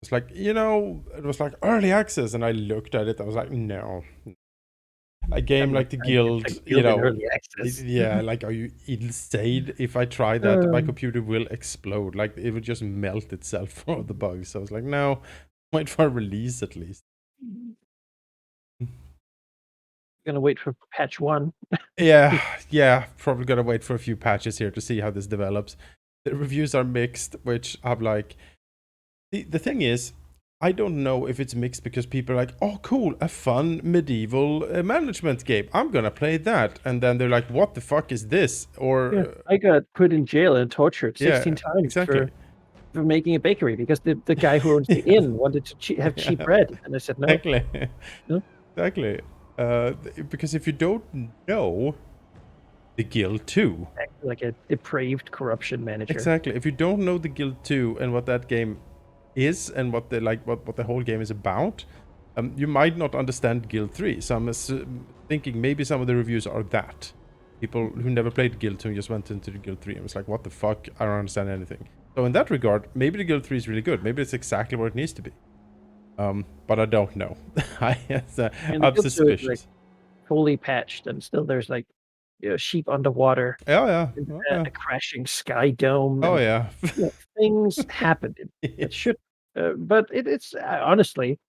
It's like, it was like early access, and I looked at it. I was like, no. A game like the Guild, It's a Guild in early access. yeah, like, are you insane? If I try that, my computer will explode. Like, it would just melt itself for the bugs. So I was like, no, wait for a release at least. Gonna wait for patch 1. Yeah, probably gonna wait for a few patches here to see how this develops. The reviews are mixed, which I'm like, the thing is, I don't know if it's mixed because people are like, oh, cool, a fun medieval management game. I'm gonna play that. And then they're like, what the fuck is this? Or, Yeah, I got put in jail and tortured 16 yeah, times exactly. for making a bakery because the guy who owns the inn wanted to have cheap bread. And I said, no. Exactly. No. Exactly. Because if you don't know the Guild 2, Like a depraved corruption manager. exactly. If you don't know the Guild 2 and what that game is and what the whole game is about, you might not understand Guild 3. So I'm thinking maybe some of the reviews are that. People who never played Guild 2 just went into the Guild 3 and was like, what the fuck? I don't understand anything. So in that regard, maybe the Guild 3 is really good. Maybe it's exactly what it needs to be. But I don't know. I'm suspicious. Like, fully patched, and still there's like sheep underwater. Oh yeah. A crashing sky dome. Oh and, yeah. things happened. It should, but it's honestly,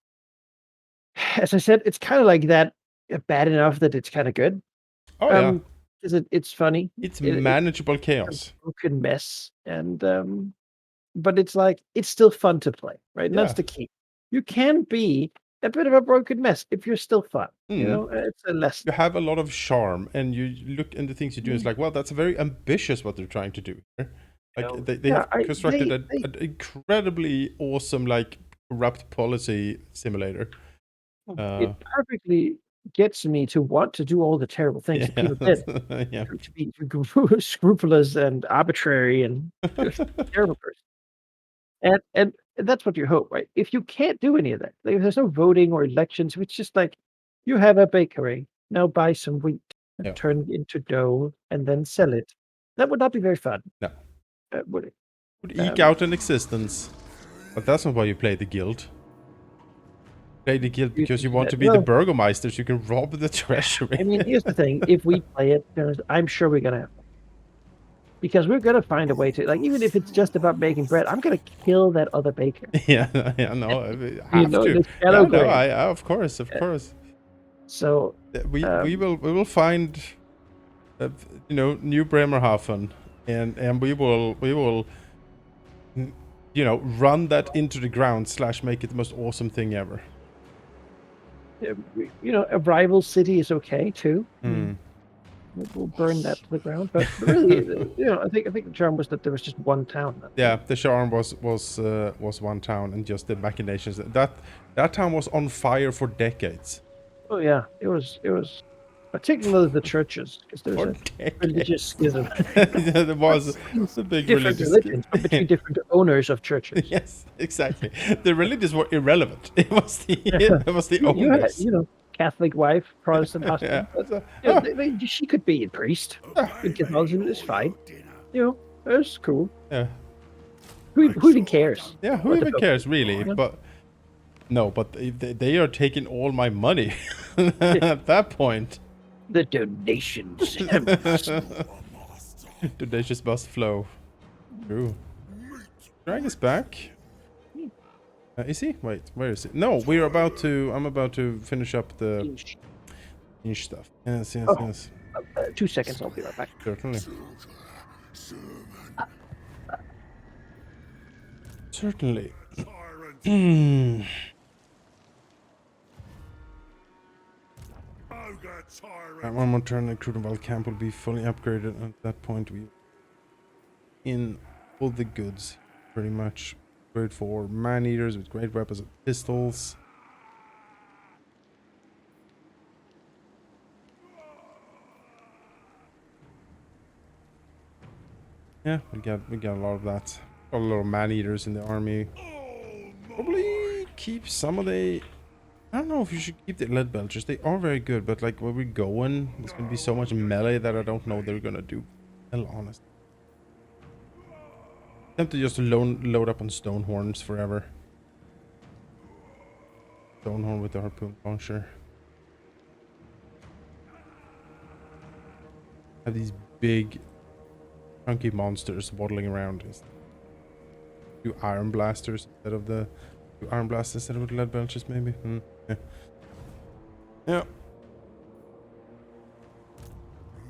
as I said, it's kind of like that. Bad enough that it's kind of good. Oh yeah. Because it's funny. It's manageable chaos. A broken mess, and but it's like it's still fun to play, right? And that's the key. You can be a bit of a broken mess if you're still fun. It's a lesson. You have a lot of charm, and you look in the things you do. It's like, well, that's very ambitious what they're trying to do here. Like they have constructed an incredibly awesome, like, corrupt policy simulator. It perfectly gets me to want to do all the terrible things that people did. Yeah. To be scrupulous and arbitrary and just a terrible person. And that's what you hope, right? If you can't do any of that, like, if there's no voting or elections, it's just like you have a bakery, now buy some wheat and turn it into dough and then sell it. That would not be very fun. No. Would it? Would eke out an existence. But that's not why you play the Guild. Play the Guild because you want to be the Burgomeister so you can rob the treasury. I mean, here's the thing. If we play it, I'm sure we're going to have fun. Because we're going to find a way to, like, even if it's just about making bread, I'm going to kill that other baker. Yeah, no, I have to. No, of course. So we will find, new Bremerhaven, and we will run that into the ground / make it the most awesome thing ever. A rival city is okay too. We'll burn that to the ground, but really, I think the charm was that there was just one town. Yeah, the charm was one town, and just the machinations. That town was on fire for decades. Oh yeah, it was particularly the churches, because there's a religious schism. There was a big religious religions, but between different owners of churches. Yes, exactly. The religions were irrelevant. It was the owners. You had, Catholic wife, Protestant husband. She could be a priest. In Catholicism, it's fine. It's cool. Yeah. Who even cares? Yeah, who even cares, really? But no, but they are taking all my money at that point. The donations. Donations must flow. True. Drag is back. Is he? Wait, where is he? No, I'm about to finish up the niche stuff. Yes. 2 seconds, I'll be right back. Certainly. One more turn, the Crudenwald camp will be fully upgraded. At that point, we in all the goods, pretty much. Great for man-eaters with great weapons and pistols. Yeah, we got a lot of that. Got a lot of man-eaters in the army. Probably keep some of the... I don't know if you should keep the lead belchers. They are very good, but like where we're going, there's gonna be so much melee that I don't know they're gonna do. Hell, honest. Tempted just to load up on stone horns forever. Stonehorn with the harpoon launcher. Have these big, chunky monsters waddling around. Do iron blasters instead of the iron blasters instead of lead belches, maybe. Yeah. Yeah.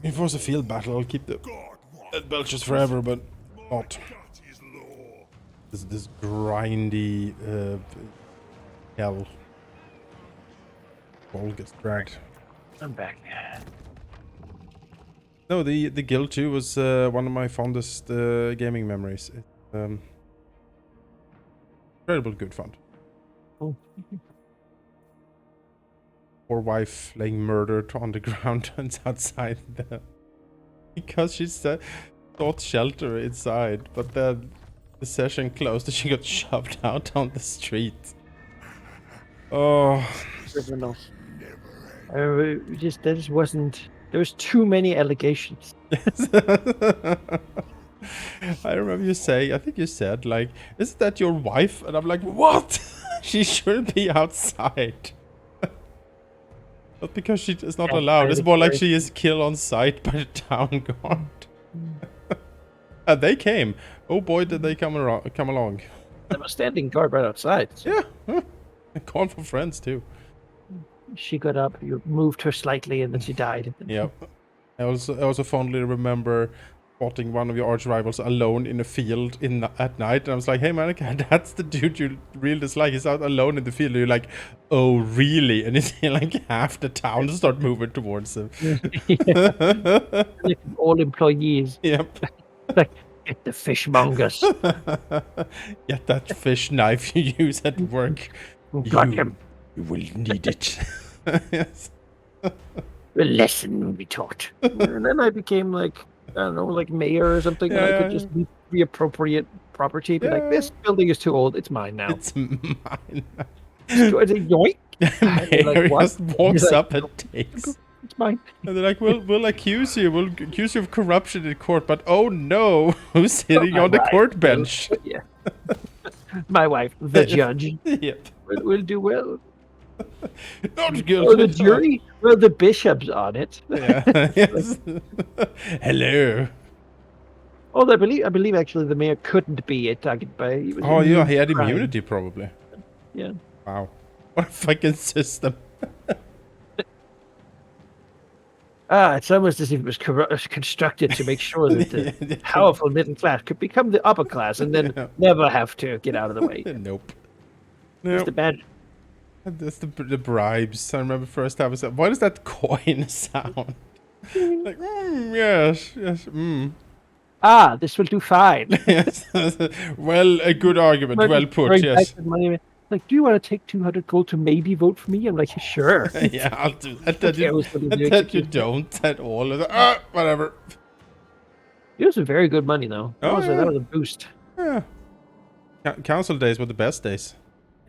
If it was a field battle, I'll keep the lead belches forever, but not. This grindy hell. Ball gets dragged. I'm back. No, the Guild 2 was one of my fondest gaming memories. It's incredible good fun. Oh. Poor wife laying murdered on the ground turns outside because she sought shelter inside, but then the session closed and she got shoved out on the street. Oh. Criminal. There just wasn't. There was too many allegations. I remember you saying, I think you said, like, isn't that your wife? And I'm like, what? She shouldn't be outside. Not because she is not allowed. It's more like she is killed on sight by the town guard. And they came. Oh boy, did they come along. They were standing guard right outside. So. Yeah. Call for friends too. She got up, you moved her slightly, and then she died. Yep. I also fondly remember spotting one of your arch rivals alone in a field at night, and I was like, "Hey, Manaki, that's the dude you really dislike. He's out alone in the field." And you're like, "Oh, really?" And it's like half the town start moving towards him. Like all employees. Yep. Like, get the fishmongers. Get that fish knife you use at work. Got him. You will need it. Yes. A lesson will be taught. And then I became like, I don't know, like mayor or something. Yeah, and I could just be appropriate property. Be like, this building is too old. It's mine now. It's mine. So I say, yoink. Mayor like, just walks up and takes. It's mine. And they're like, we'll accuse you. We'll accuse you of corruption in court. But oh no, who's sitting on the court bench? Yeah. My wife, the judge. Yep. Will do well. Not guilty. Or the jury? Well, the bishop's on it. Yeah. Yes. Hello. Oh, I believe actually the mayor couldn't be attacked by. He was yeah, he had crime. immunity probably. Yeah. Wow. What a fucking system. It's almost as if it was constructed to make sure that the powerful middle class could become the upper class and then never have to get out of the way. Nope. It's the bad. That's the bribes. I remember first time I said, why does that coin sound? Like, yes. This will do fine. Yes. Well, a good argument. Well put, yes. Like, do you want to take 200 gold to maybe vote for me? I'm like, sure. Yeah, I'll do that. That you don't at all. Whatever. It was very good money, though. That was a boost. Yeah. Council days were the best days.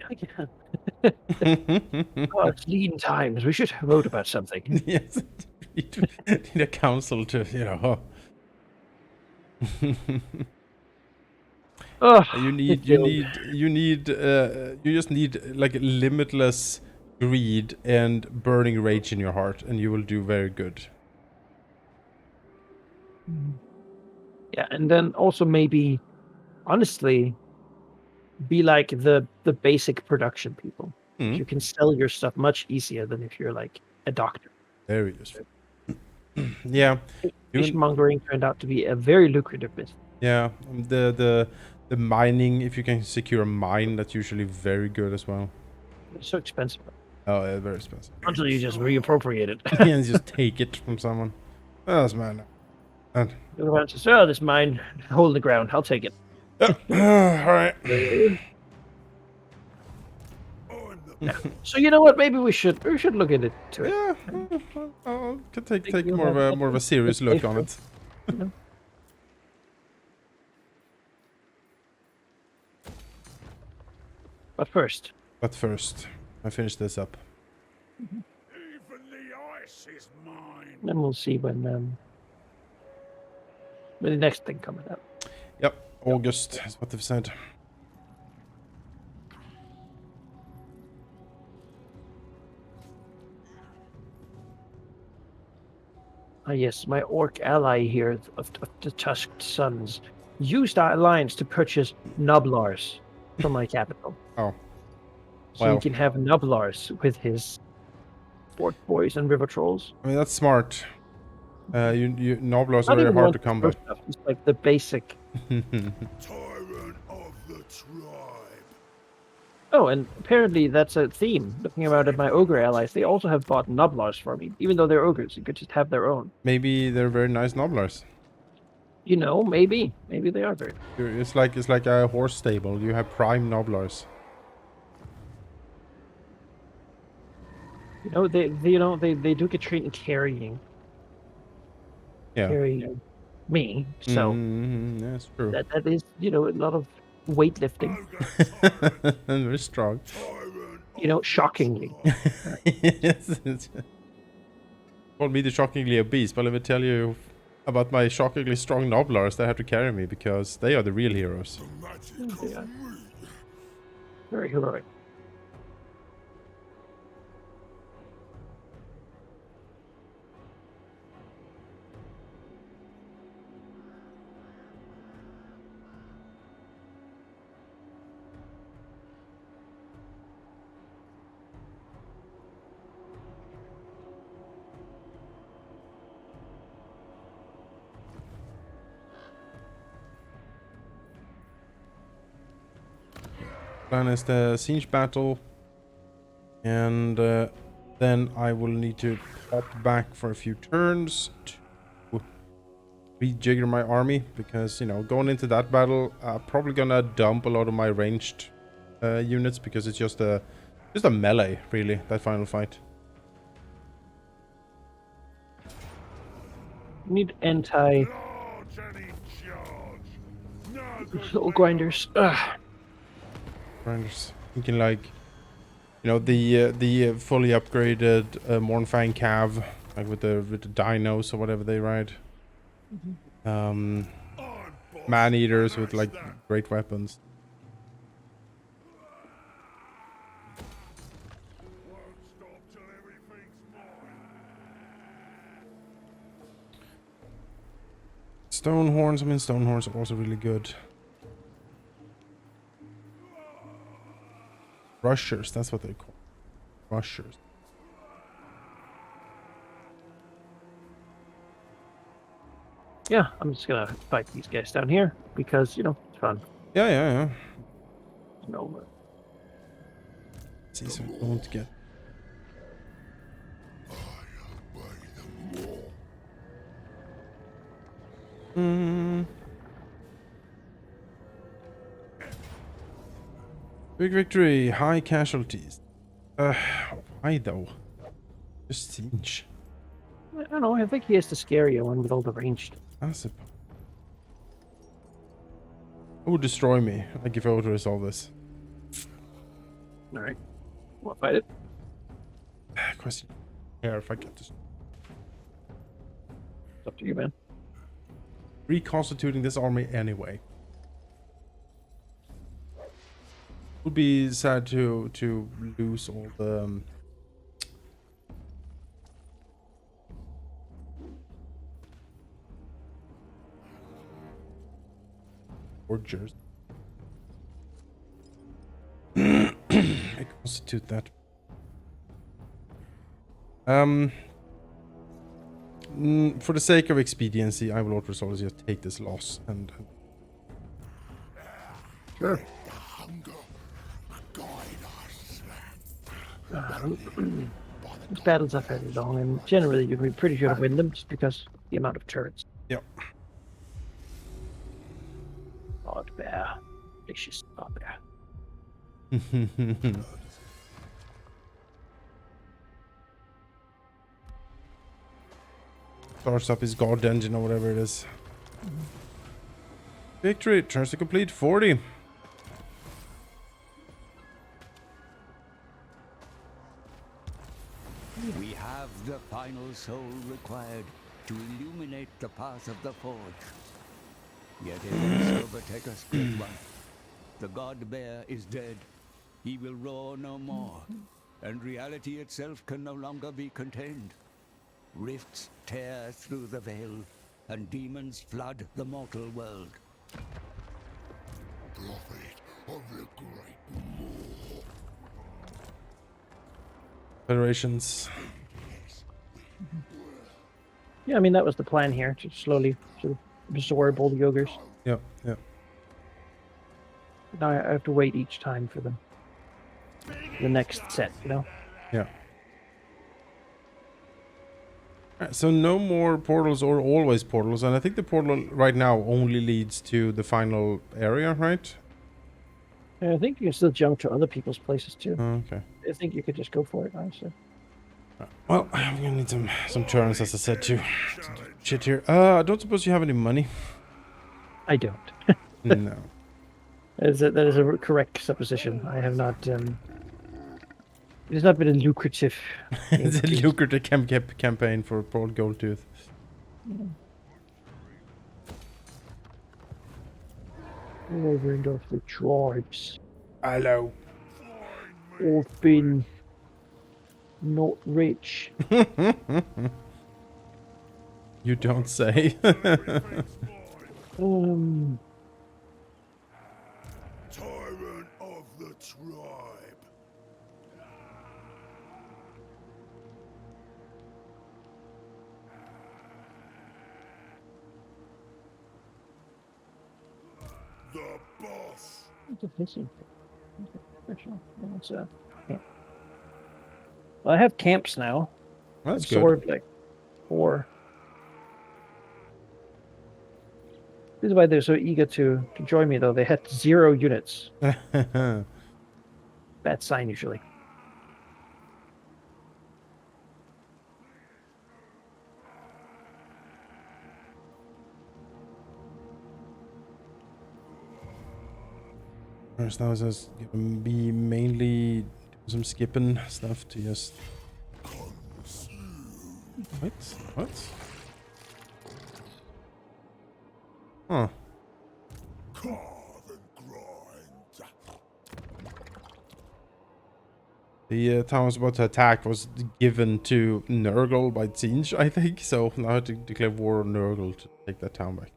Yeah. It's lean times. We should vote about something. Yes. Need a council to, you just need like limitless greed and burning rage in your heart, and you will do very good. Yeah, and then also maybe, honestly, be like the basic production people. Mm. You can sell your stuff much easier than if you're like a doctor. Very useful. Yeah. Fishmongering turned out to be a very lucrative business. Yeah, the mining, if you can secure a mine, that's usually very good as well. It's so expensive. Oh, yeah, very expensive. Until you just reappropriate it. Yeah, and just take it from someone. Oh, that's mine. And The other one says, "Oh, this mine, hole in the ground. I'll take it." all right. Yeah. So you know what? Maybe we should look into it. Yeah, I could take more of a serious look on it. Yeah. But first, I finish this up. Even the ice is mine. then we'll see when the next thing coming up. Yep, August is what they've said. Ah, yes, my orc ally here of the Tusked Sons used our alliance to purchase Nublars from my capital. Oh, So he well. can have Nublars with his orc boys and river trolls. I mean, that's smart. Noblars are Not very even the hard ones to with pro combat. stuff, just like the basic. Tyrant of the tribe. Oh, and apparently that's a theme. Looking about at my ogre allies, they also have bought Nublars for me. Even though they're ogres, you could just have their own. Maybe they're very nice Noblars. You know, maybe they are very. It's like a horse stable. You have prime Noblars. You know, they do get trained in carrying Yeah. me. So That's true. that is, a lot of weightlifting. Very strong. Shockingly. Yes. Call me the shockingly obese, but let me tell you about my shockingly strong Noblars that have to carry me because they are the real heroes. Yeah. Very heroic. Plan is the siege battle, and then I will need to pop back for a few turns to rejigger my army because going into that battle, probably gonna dump a lot of my ranged units because it's just a melee really, that final fight. Need anti Large and in charge. No little grinders. Ugh. Grinders. Thinking like the fully upgraded Mornfang Cav, like with the dinos or whatever they ride. Man eaters with like great weapons. Won't stop till everything's mine. Stonehorns. I mean, Stonehorns are also really good. Rushers. That's what they're called. Rushers. Yeah, I'm just gonna fight these guys down here because it's fun. Yeah. No. See, so I want to get. Big victory, high casualties. Why though? Just siege. I don't know. I think he has the scarier one with all the ranged. That's it. It would destroy me, like if I were to resolve this. All right. Want to fight it? Question. Here, if I get this. It's up to you, man. Reconstituting this army anyway. Would be sad to lose all the forgers. Reconstitute that. For the sake of expediency, I will auto-resolve just take this loss and. Sure. These battles are fairly long, and generally you can be pretty sure to win them just because the amount of turrets. Yep. Odd bear. Delicious odd bear. Starts up his god engine or whatever it is. Victory, turns to complete 40. We have the final soul required to illuminate the path of the forge. Yet it must overtake us, great one. The god bear is dead. He will roar no more, and reality itself can no longer be contained. Rifts tear through the veil, and demons flood the mortal world. Prophet of the great Maw. Federations. Yeah, I mean that was the plan here, to slowly sort of absorb all the ogres. Yep, yep. Now I have to wait each time for them. The next set, you know? Yeah. Alright, so no more portals or always portals, and I think the portal right now only leads to the final area, right? And I think you can still jump to other people's places too. Okay. I think you could just go for it, honestly. Well, I'm gonna need some turns, as I said, to shit here. I don't suppose you have any money? I don't. No. That is a correct supposition. I have not. It has not been a lucrative. It's a lucrative campaign for Paul Goldtooth. Over of the tribes. Hello. All been not rich. You don't say. Tyrant of the tribe. The boss. What's a fishing? Special. What's a camp? Well, I have camps now. That's Absorbed like 4. This is why they're so eager to join me, though. They had 0 units. good. Bad sign, usually. First, now is gonna be mainly do some skipping stuff to just. What? What? Huh. Carve and grind. The town I was about to attack was given to Nurgle by Tzeentch, I think. So now I have to declare war on Nurgle to take that town back.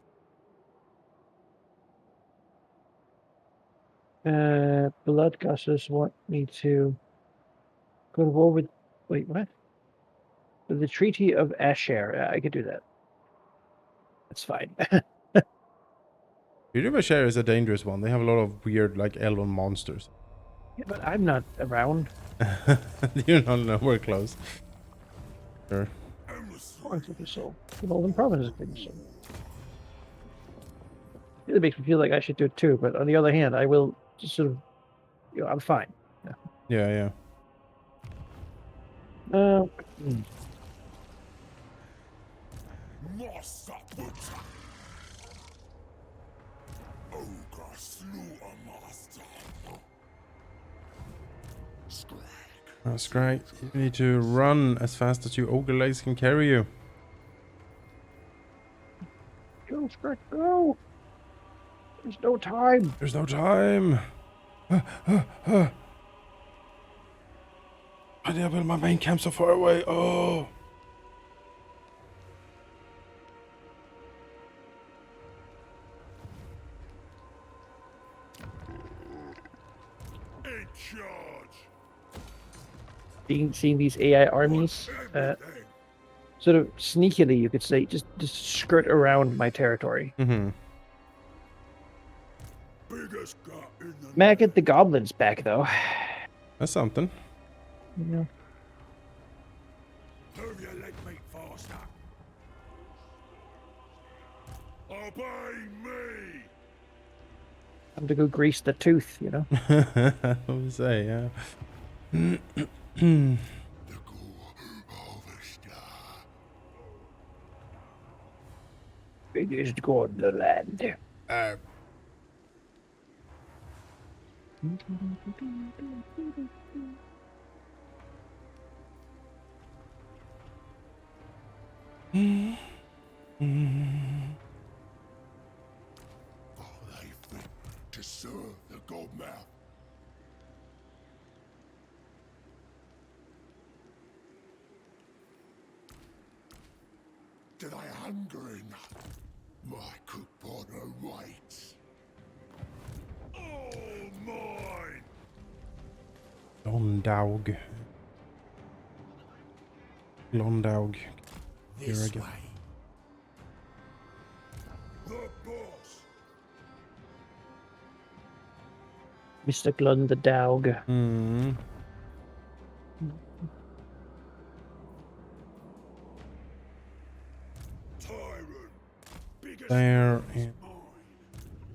Bloodgussers want me to go to war with. Wait, what? The Treaty of Asher. I could do that. That's fine. Share is a dangerous one. They have a lot of weird, like, elven monsters. Yeah, but I'm not around. You're not nowhere close. Sure. Province of the Soul. The Northern Province of the Soul. It makes me feel like I should do it too, but on the other hand, I will just sort of, I'm fine. Yeah, yeah. Mossaput. Ogre slew a master. Scrag. That's great. You need to run as fast as your ogre legs can carry you. Go, Scratch, go! There's no time. There's no time. Why did I build my main camp so far away? Oh. In charge. Seeing these AI armies, sort of sneakily, you could say, just skirt around my territory. Mm-hmm. Biggest gut in the May I get the goblins back, though? That's something. Yeah. Move your leg meat faster. Obey me. I'm to go grease the tooth, you know? I would say, yeah. The gore harvester. Biggest god in the land. Are they fit to serve the godmouth? to thy hungering. My cook pot awaits. All mine. Glondaug. Glondaug. Here This again. way. The boss. Mr. Glun the Dog. Hmm. Tyrant. Biggest There is is. mine.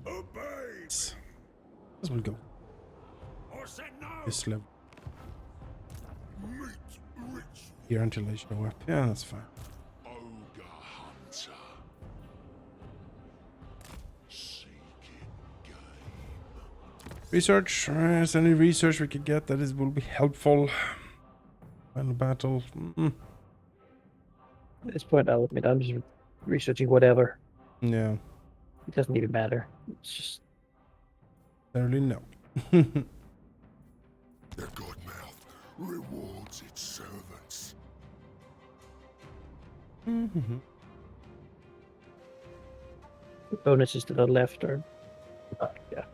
Obey. This will go. I said no. This level Meat rich. here until they show up. Yeah, that's fine. Ogre hunter. Seeking game. Research. Is any research we could get that is will be helpful? Final battle. At this point, I'll admit I'm just researching whatever. Yeah. It doesn't even matter. It's just Clearly no. The Godmouth rewards its servants. Mhm. the bonuses to the left are. Yeah.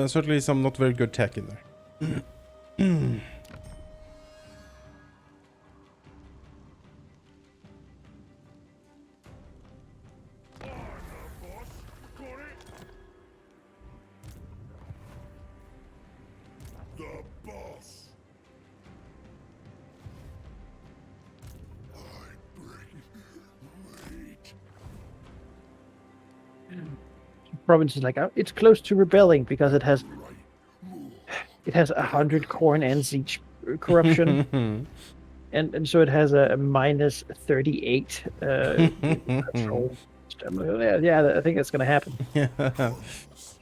Certainly some not very good tech in there. The boss. I bring meat. Province is like it's close to rebelling because it has Right. More. 100 corn ends each corruption, and so it has a minus 38 control. Yeah, I think that's gonna happen. Yeah. I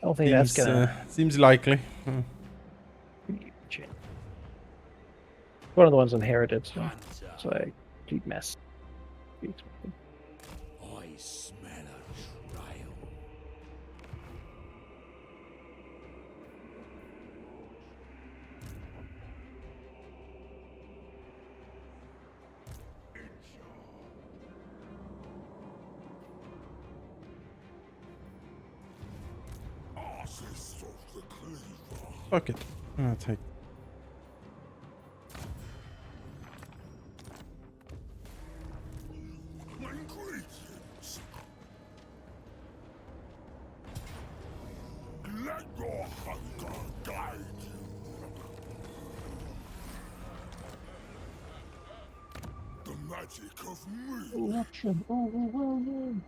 don't think that's gonna. Seems likely. One of the ones inherited, so I complete mess. I smell a trail. Arses of the cleaver. Fuck it. I'll take. Ingredients. Let your hunger guide you. The magic of me. Corruption overwhelming.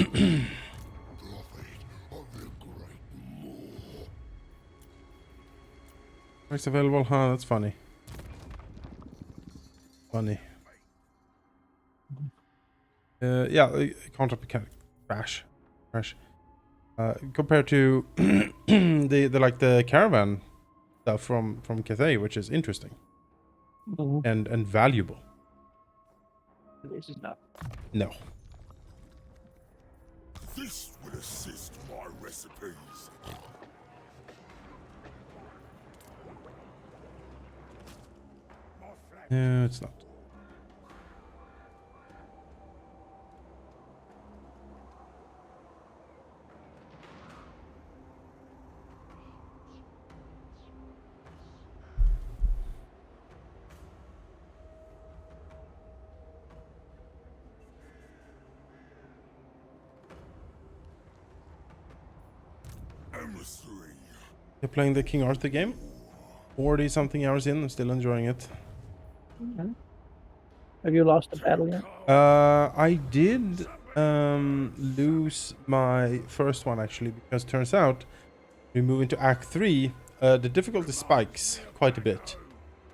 Prophet of the great moor. Price available, huh? That's funny. Funny. Yeah, contract mechanic. Crash. Compared to the caravan stuff from Cathay, which is interesting and valuable. This is not. No. This will assist my recipes. No, it's not. Emissary. You're playing the King Arthur game? 40 something hours in, I'm still enjoying it. Have you lost the battle yet? I did lose my first one actually, because turns out we move into Act 3, the difficulty spikes quite a bit.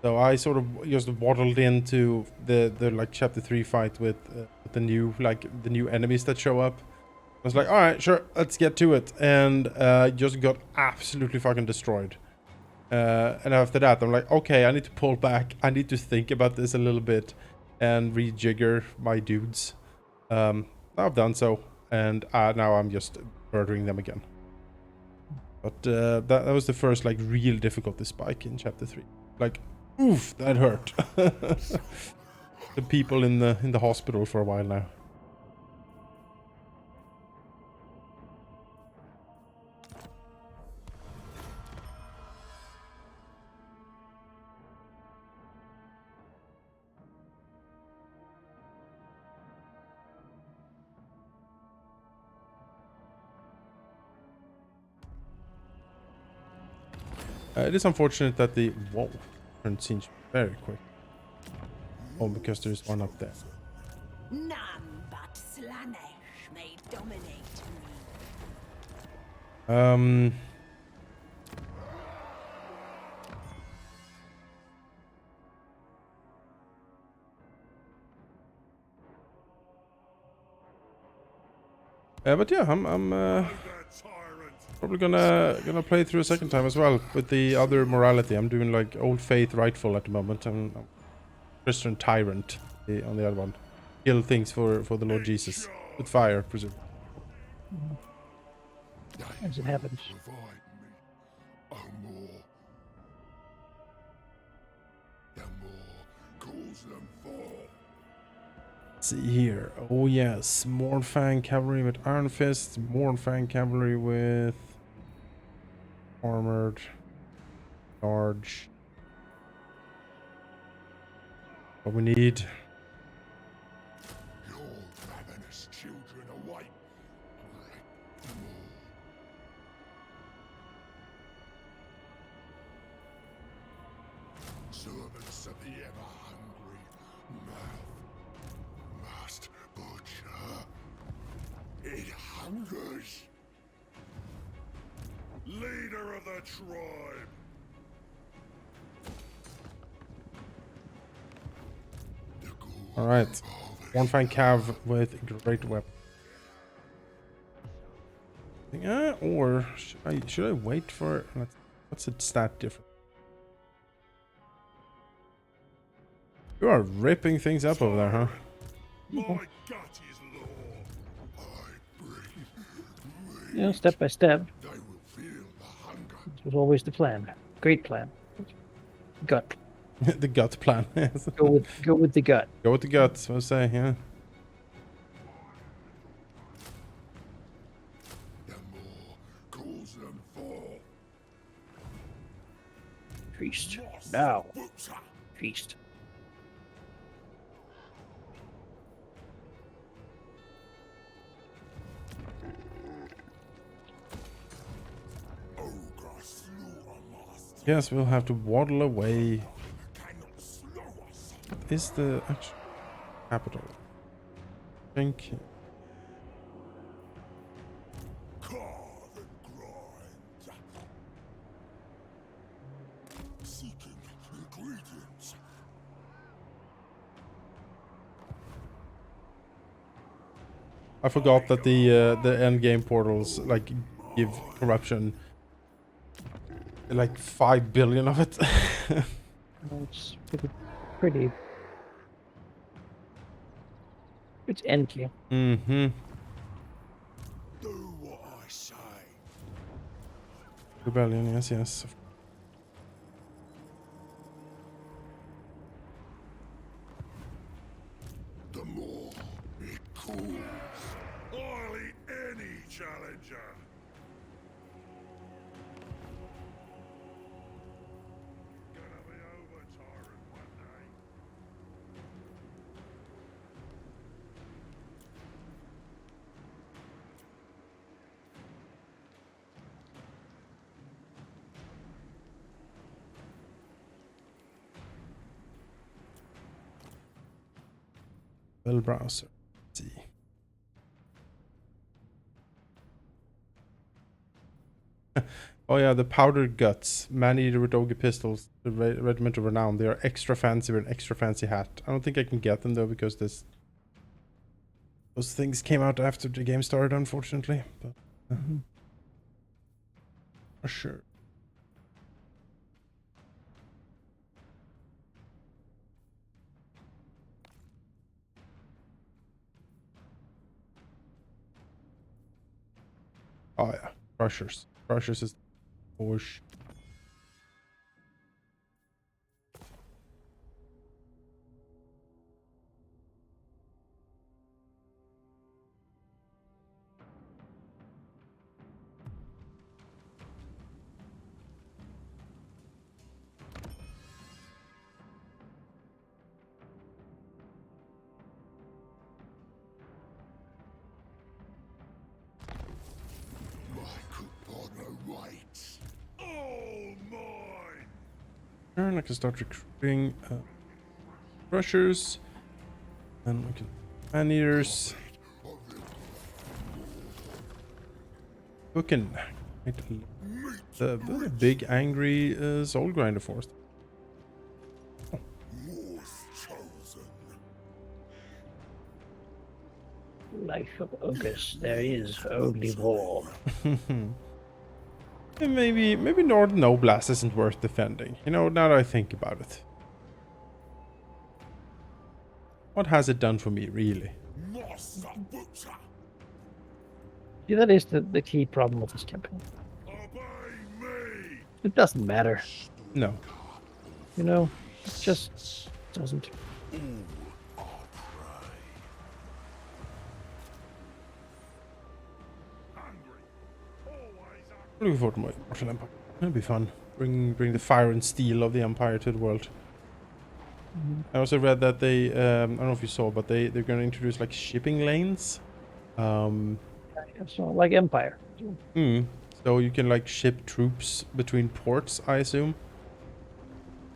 So I sort of just waddled into the like Chapter 3 fight with the new enemies that show up. I was like, all right, sure, let's get to it, and just got absolutely fucking destroyed. And after that, I'm like, okay, I need to pull back. I need to think about this a little bit and rejigger my dudes. I've done so, and now I'm just murdering them again. But that was the first like real difficulty spike in chapter 3. Like, oof, that hurt. The people in the hospital for a while now. It is unfortunate that the turn seems very quick. Oh, because there's one up there. None but Slanesh may dominate me. But yeah, I'm probably gonna play through a second time as well with the other morality. I'm doing like Old Faith Rightful at the moment. I'm Christian Tyrant on the other one. Kill things for the Lord Jesus with fire, presume. As it happens. Provide me a more. The more calls them forth. Let's see here. Oh yes, Mornfang Cavalry with Iron Fist, Mornfang Cavalry with Armored, Large. What we need. Your ravenous children await. Rape them all. Servants of the ever-hungry mouth must butcher. It hungers. Leader of the tribe. All right, Mornfang Cav with great weapon. Or should I wait for? What's its stat difference? You are ripping things up over there, huh? My gut is law. I breathe. You know, step by step. They will feel the hunger. This was always the plan. Great plan. Gut. The gut plan. Yes. Go with the gut. Go with the guts. I'll say, yeah. The more calls them forth. Feast. Now. Butcher. Feast. Ogre slaughtermaster. Yes, we'll have to waddle away. Cannot slow us. What is the actual capital? I think. Carve and grind. Seeking ingredients. I forgot that the end game portals like give corruption like 5 billion of it. It's pretty. It's endgame. Mm-hmm. Do what I say. Rebellion, yes. The more it cools. I'll eat any challenger. Gonna be over, tyrant, one day. Bell browser. Let's see. Oh yeah, the powdered guts, man-eater with ogre pistols, the regiment of renown. They are extra fancy with an extra fancy hat. I don't think I can get them though because those things came out after the game started, unfortunately. But for sure. Oh yeah, Crushers. Crushers is push. My Kupona waits. All mine. Turn. I can start recruiting Crushers, and we can man-eaters. Cooking. The big angry soul grinder force. War's chosen. Life of ogres, there is only war. And maybe Northern Oblast isn't worth defending. You know, now that I think about it. What has it done for me, really? Master Butcher. Yeah, that is the key problem with this campaign. Obey me. It doesn't matter, No. you know? It just doesn't. Looking forward to my Mortal Empire. It'll be fun. Bring the fire and steel of the Empire to the world. I also read that they, I don't know if you saw, but they're going to introduce like shipping lanes. So, like Empire. So you can like ship troops between ports, I assume.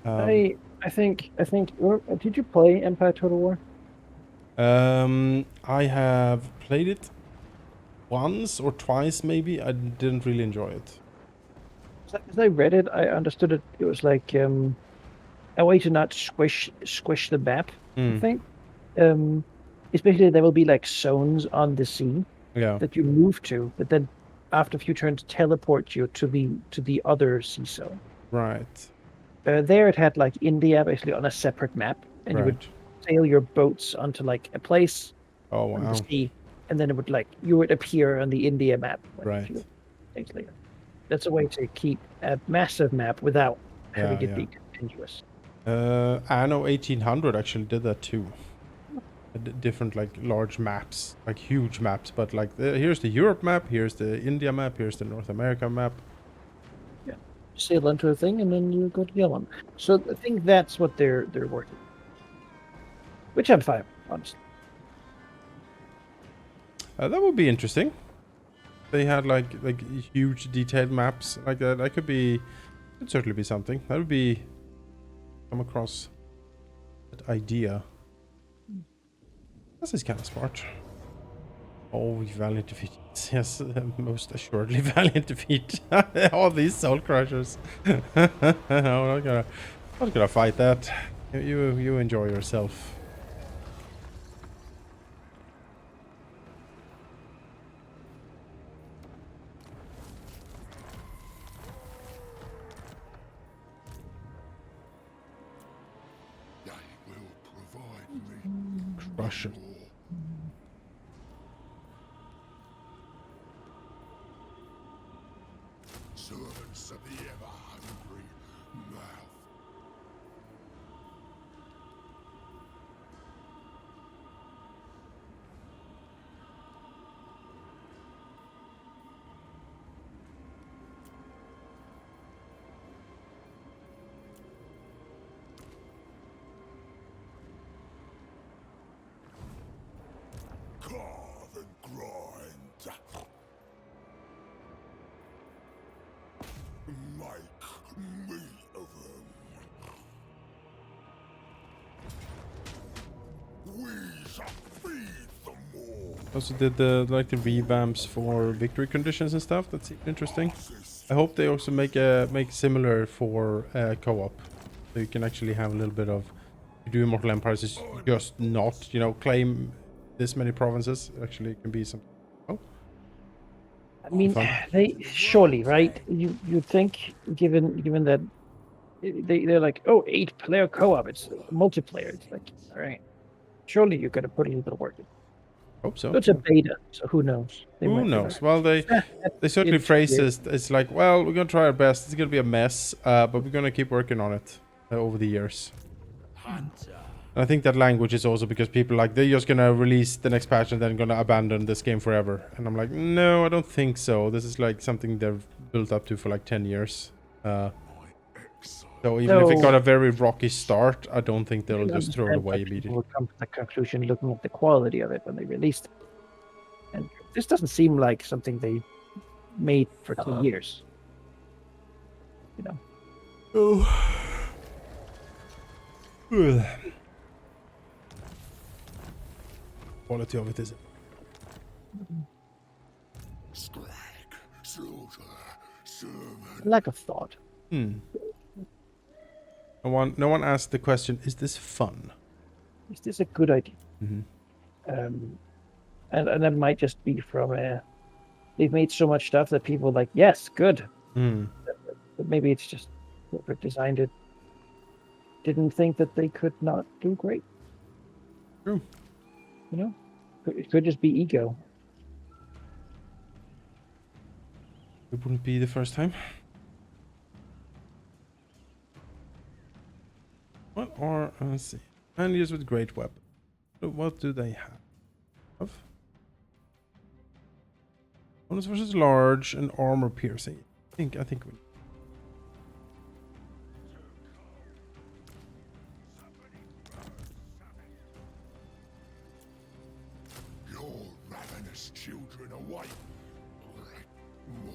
I think. Did you play Empire Total War? I have played it once or twice, maybe. I didn't really enjoy it. As I read it, I understood it. It was like a way to not squish the map. I think. It's basically there will be like zones on the sea Yeah. that you move to, but then after a few turns teleport you to the other sea zone. Right. There it had like India basically on a separate map, and you would Right. sail your boats onto like a place Oh on the wow. sea, and then it would like you would appear on the India map. Like, Right. a few days later. That's a way to keep a massive map without having it be continuous. Anno 1800 actually did that too. Different like large maps, like huge maps, but like here's the Europe map, here's the India map, here's the North America map. Sail onto a thing, and then you go to the other one. So I think that's what they're working, which I'm fine, honestly. That would be interesting. They had like huge detailed maps like that. That could certainly be something. That would be come across that idea. This is kind of smart. Oh, valiant defeat. Yes, most assuredly valiant defeat. All these soul crushers. No, I'm not gonna fight that. You enjoy yourself. They will provide me. Crusher. Servants of the ever-hungry mouth. Carve and grind. Make meat of them. We shall feed them all. Also did the revamps for victory conditions and stuff. That's interesting. I hope they also make similar for co-op, so you can actually have a little bit of. You do Immortal Empires is just not, you know, claim this many provinces. Actually, it can be some. Oh, I mean, fun. they surely, right? You'd think, given that they're like, oh, 8-player co-op, it's multiplayer. It's like, all right, surely you're gonna put a little bit of work in. Hope so. It's a beta, so who knows? They Who might be knows? like, Well, they certainly it's phrase weird. it. It's like, well, we're gonna try our best. It's gonna be a mess, but we're gonna keep working on it over the years. And I think that language is also because people like they're just gonna release the next patch and then gonna abandon this game forever. And I'm like, no, I don't think so. This is like something they've built up to for like 10 years. So even if it got a very rocky start, I don't think they'll just throw it away immediately. People will come to the conclusion looking at the quality of it when they released it. And this doesn't seem like something they made for 2 years. You know. Oh. Quality of it is. Scrag, slaughter, servant. Lack of thought. No one asked the question, is this fun? Is this a good idea? Mm-hmm. And that might just be from they've made so much stuff that people are like, yes, good. But maybe it's just whoever designed it didn't think that they could not do great. True. You know? It could just be ego. It wouldn't be the first time. What are, let's see, managers with great weapon. What do they have? Bonus versus large and armor piercing. I think we. Your ravenous children awake. More,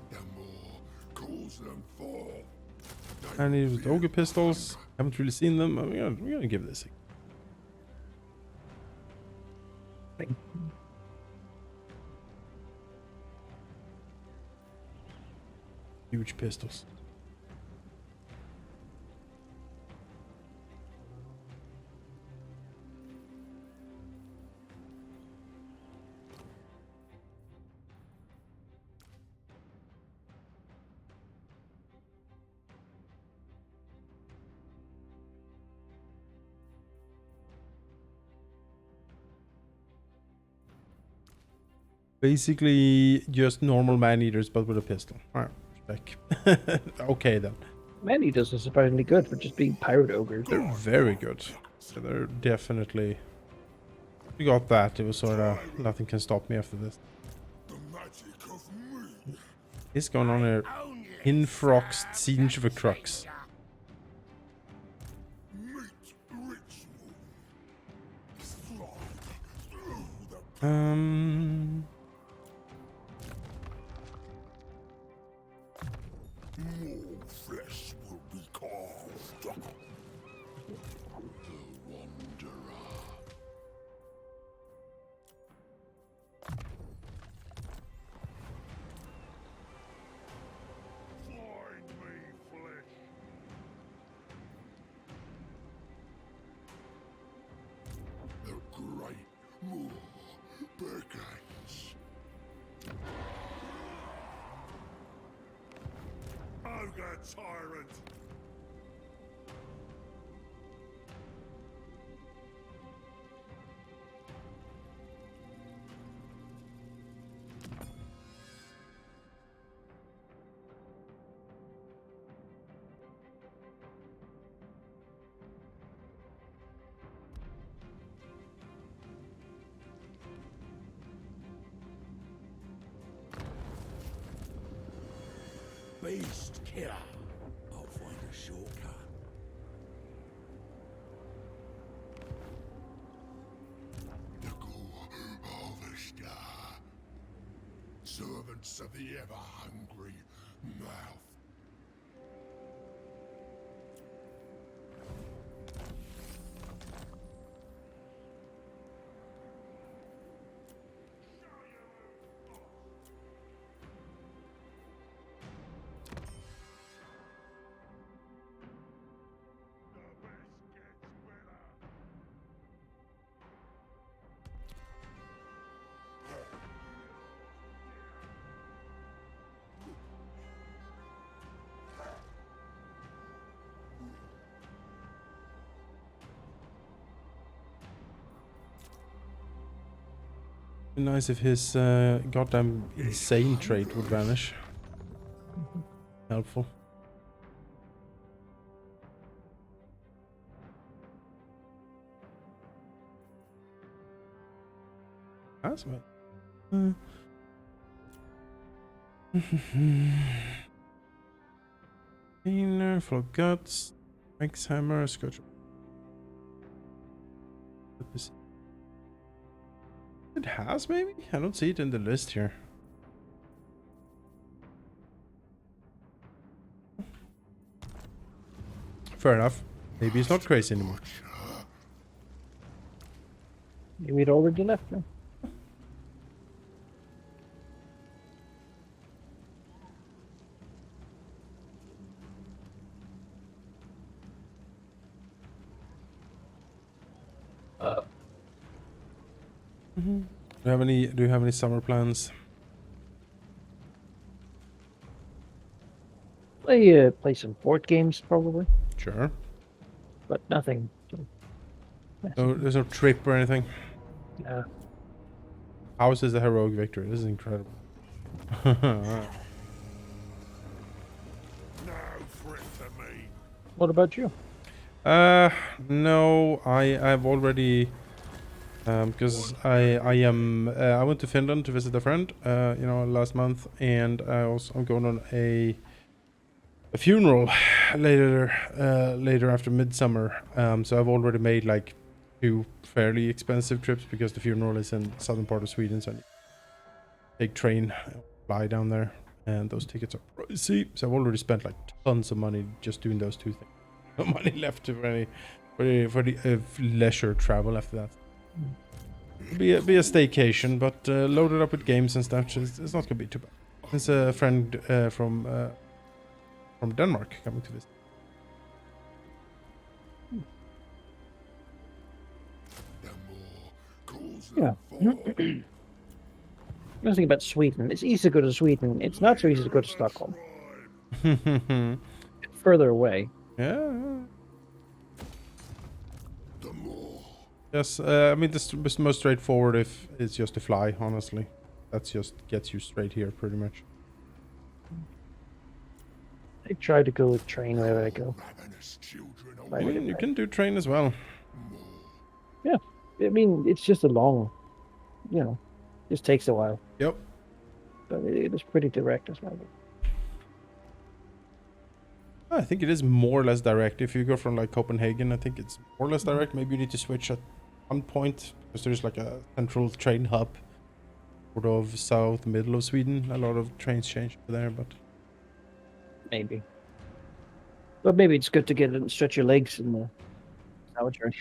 the more calls them forth. And it was Ogre pistols. Haven't really seen them. We're gonna give this a huge pistols. Basically, just normal man-eaters, but with a pistol. Alright, check. Okay, then. Man-eaters are surprisingly good for just being pirate ogres. They're very good. So they're definitely... We got that. It was sort of... Nothing can stop me after this. The magic of me. What's going on here? Infroxed Siege of a Crux. Meat ritual. Slide through the more flesh will be carved. The Wanderer. Find me flesh. The great Moor beckons. Ogre tyrant. Beast killer. I'll find a shortcut. The Gore Harvester. Servants of the ever-hungry mouth. Be nice if his goddamn insane trait would vanish. Helpful. That's what. Cleaner, full of guts, Mike's hammer, scotch. It has, maybe? I don't see it in the list here. Fair enough. Maybe he's not crazy anymore. Maybe it already left now. Do you have any? Do you have any summer plans? Play some board games probably, Sure. but nothing. No, there's no trip or anything. Yeah. Ours is a heroic victory. This is incredible. No threat to me. What about you? No, I've already because I went to Finland to visit a friend last month, and I'm going on a funeral later after midsummer. So I've already made like 2 fairly expensive trips because the funeral is in the southern part of Sweden, so I need to take train, fly down there, and those tickets are pricey. So I've already spent like tons of money just doing those 2 things. No money left for the leisure travel after that. Be a staycation, but loaded up with games and stuff. It's not gonna be too bad. There's a friend from Denmark coming to visit. The more calls Yeah. them forth. One thing about Sweden, it's easy to go to Sweden. It's not so easy to go to Stockholm. It's further away. Yeah. The more Yes. I mean, the most straightforward if it's just to fly. Honestly, that's just gets you straight here, pretty much. I try to go with train wherever I go. ravenous children I away. mean, you can do train as well. Yeah. I mean, it's just a long, just takes a while. Yep. But it is pretty direct as well. I think it is more or less direct. If you go from like Copenhagen, I think it's more or less direct. Maybe you need to switch at one point because there's like a central train hub, sort of south middle of Sweden. A lot of trains change there, but Maybe. But maybe it's good to get and stretch your legs in the hour journey.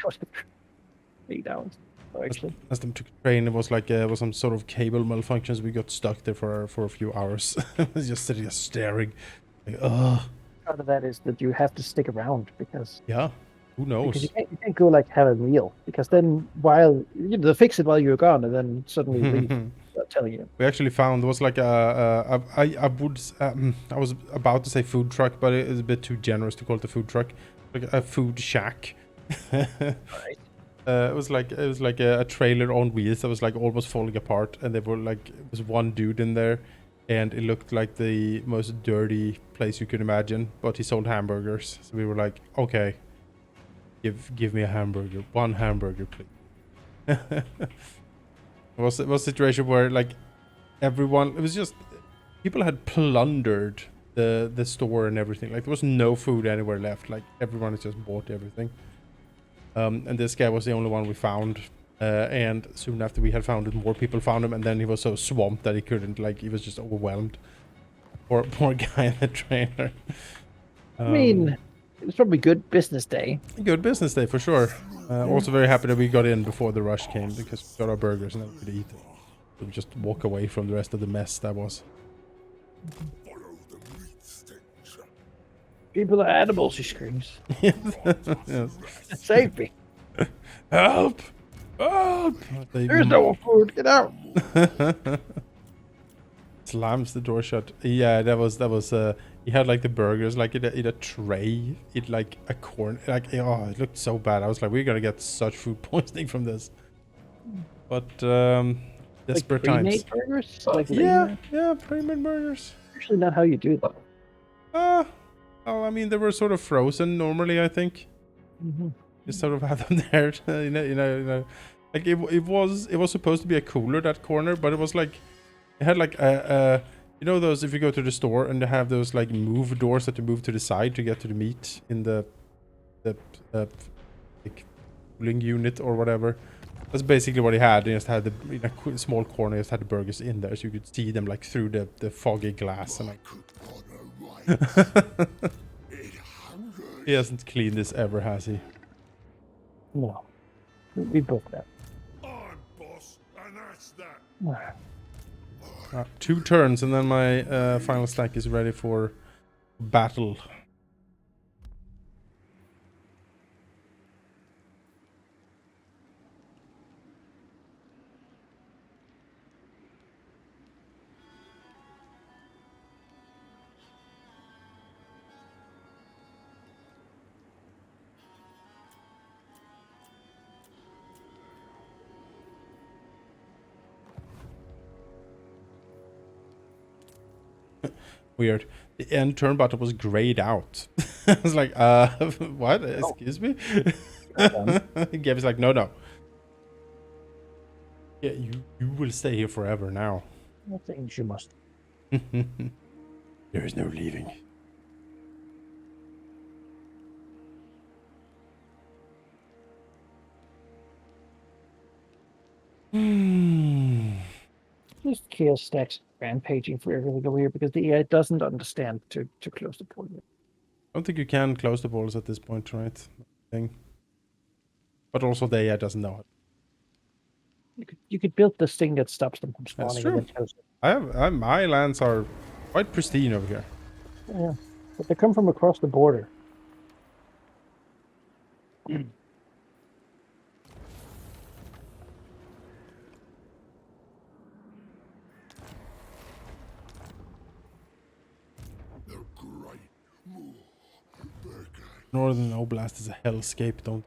8 hours. Oh, actually. as them took a train, it was like was some sort of cable malfunctions. We got stuck there for a few hours. I was just sitting there staring. Like, ugh. Part of that is that you have to stick around because Yeah. Who knows? you can't go like have a meal because then while they fix it while you're gone and then suddenly leave without telling you. We actually found there was like I was about to say food truck, but it is a bit too generous to call it a food truck. Like a food shack. Right. It was like a trailer on wheels that was like almost falling apart, and there were like it was one dude in there, and it looked like the most dirty place you could imagine. But he sold hamburgers, so we were like, okay, give me a hamburger, 1 hamburger, please. It was a situation where like everyone, it was just people had plundered the store and everything. Like there was no food anywhere left. Like everyone had just bought everything. And this guy was the only one we found. And soon after we had found it, more people found him, and then he was so swamped that he couldn't, like, he was just overwhelmed. Poor guy in the trailer. I mean, it was probably good business day. Good business day for sure. Also very happy that we got in before the rush came because we got our burgers and then we could eat it. We could just walk away from the rest of the mess that was. Follow the meat stench. People are animals, she screams. Yes. Save me. Help! Help! There's no more food. Get out. Slams the door shut. Yeah, that was he had like the burgers like in a tray, it like a corn, like, oh, it looked so bad. I was like, we're gonna get such food poisoning from this. But Desperate like times. pre-made burgers? Like Yeah, yeah, pre-made burgers. Usually not how you do that. Well, I mean, they were sort of frozen normally, I think. Mm-hmm. You sort of had them there, like it was supposed to be a cooler, that corner, but it was like it had like a those, if you go to the store and they have those like move doors that you move to the side to get to the meat in the like cooling unit or whatever. That's basically what he had. He just had in a small corner, he just had the burgers in there, so you could see them like through the foggy glass. And like, he hasn't cleaned this ever, has he? No. We both know. I'm boss, and that's that. 2 turns, and then my final stack is ready for battle. Weird. The end turn button was grayed out. I was like, what? Excuse me? Gabe's like, no. Yeah, you will stay here forever now. I think you must. There is no leaving. Just chaos stacks rampaging for everything over here because the AI doesn't understand to close the portal. I don't think you can close the balls at this point, right? Thing. But also the AI doesn't know it. You could build this thing that stops them from That's spawning true. and then close it. My lands are quite pristine over here. Yeah, but they come from across the border. The great Moor began. Northern Oblast is a hellscape, don't.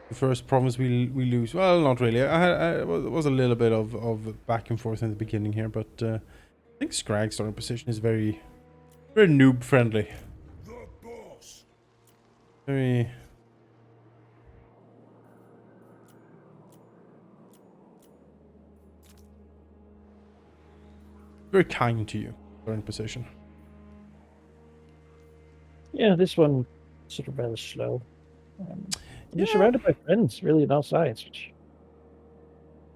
The first province we lose. Well, not really. It was a little bit of back and forth in the beginning here, but I think Scrag's starting position is very noob friendly. The boss. Very. Very kind to you, current position. Yeah, this one sort of rather slow. You're surrounded by friends, really, on all sides. Which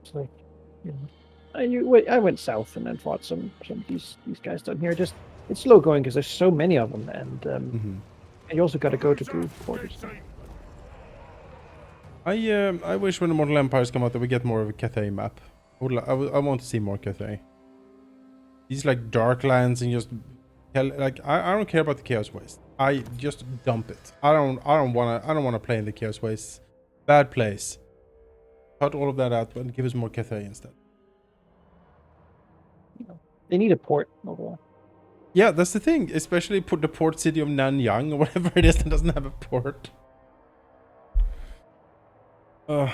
it's like, you know, I went south and then fought some of these guys down here. Just it's slow going because there's so many of them, and and you also got to go to group quarters. I wish when the Mortal Empires come out that we get more of a Cathay map. I want to see more Cathay. These like dark lands and just like I don't care about the Chaos Waste. I just dump it. I don't wanna play in the Chaos Waste. Bad place. Cut all of that out and give us more Cathay instead. They need a port overall. Yeah, that's the thing. Especially put the port city of Nanyang or whatever it is that doesn't have a port. The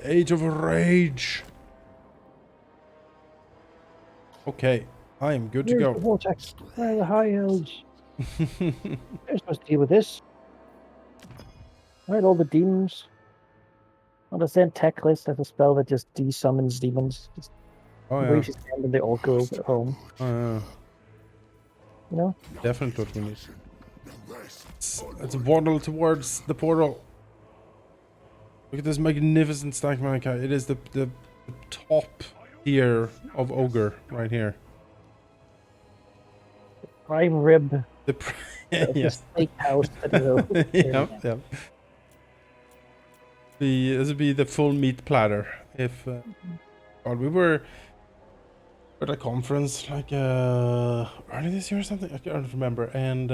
Age of Rage. Okay, I am good to Here's go. the vortex. Where are the high elves? They're supposed to deal with this. Right, all the demons. On the same tech list, there's a spell that just de-summons demons. Just Oh yeah. And they all go home. yeah. You know? Definitely what we need. Let's waddle towards the portal. Look at this magnificent stack, Manaki. It is the top tier of Ogre right here. Prime rib. Yes. Steakhouse. Yeah. This would be the full meat platter. If God, we were at a conference like early this year or something. I can't remember. And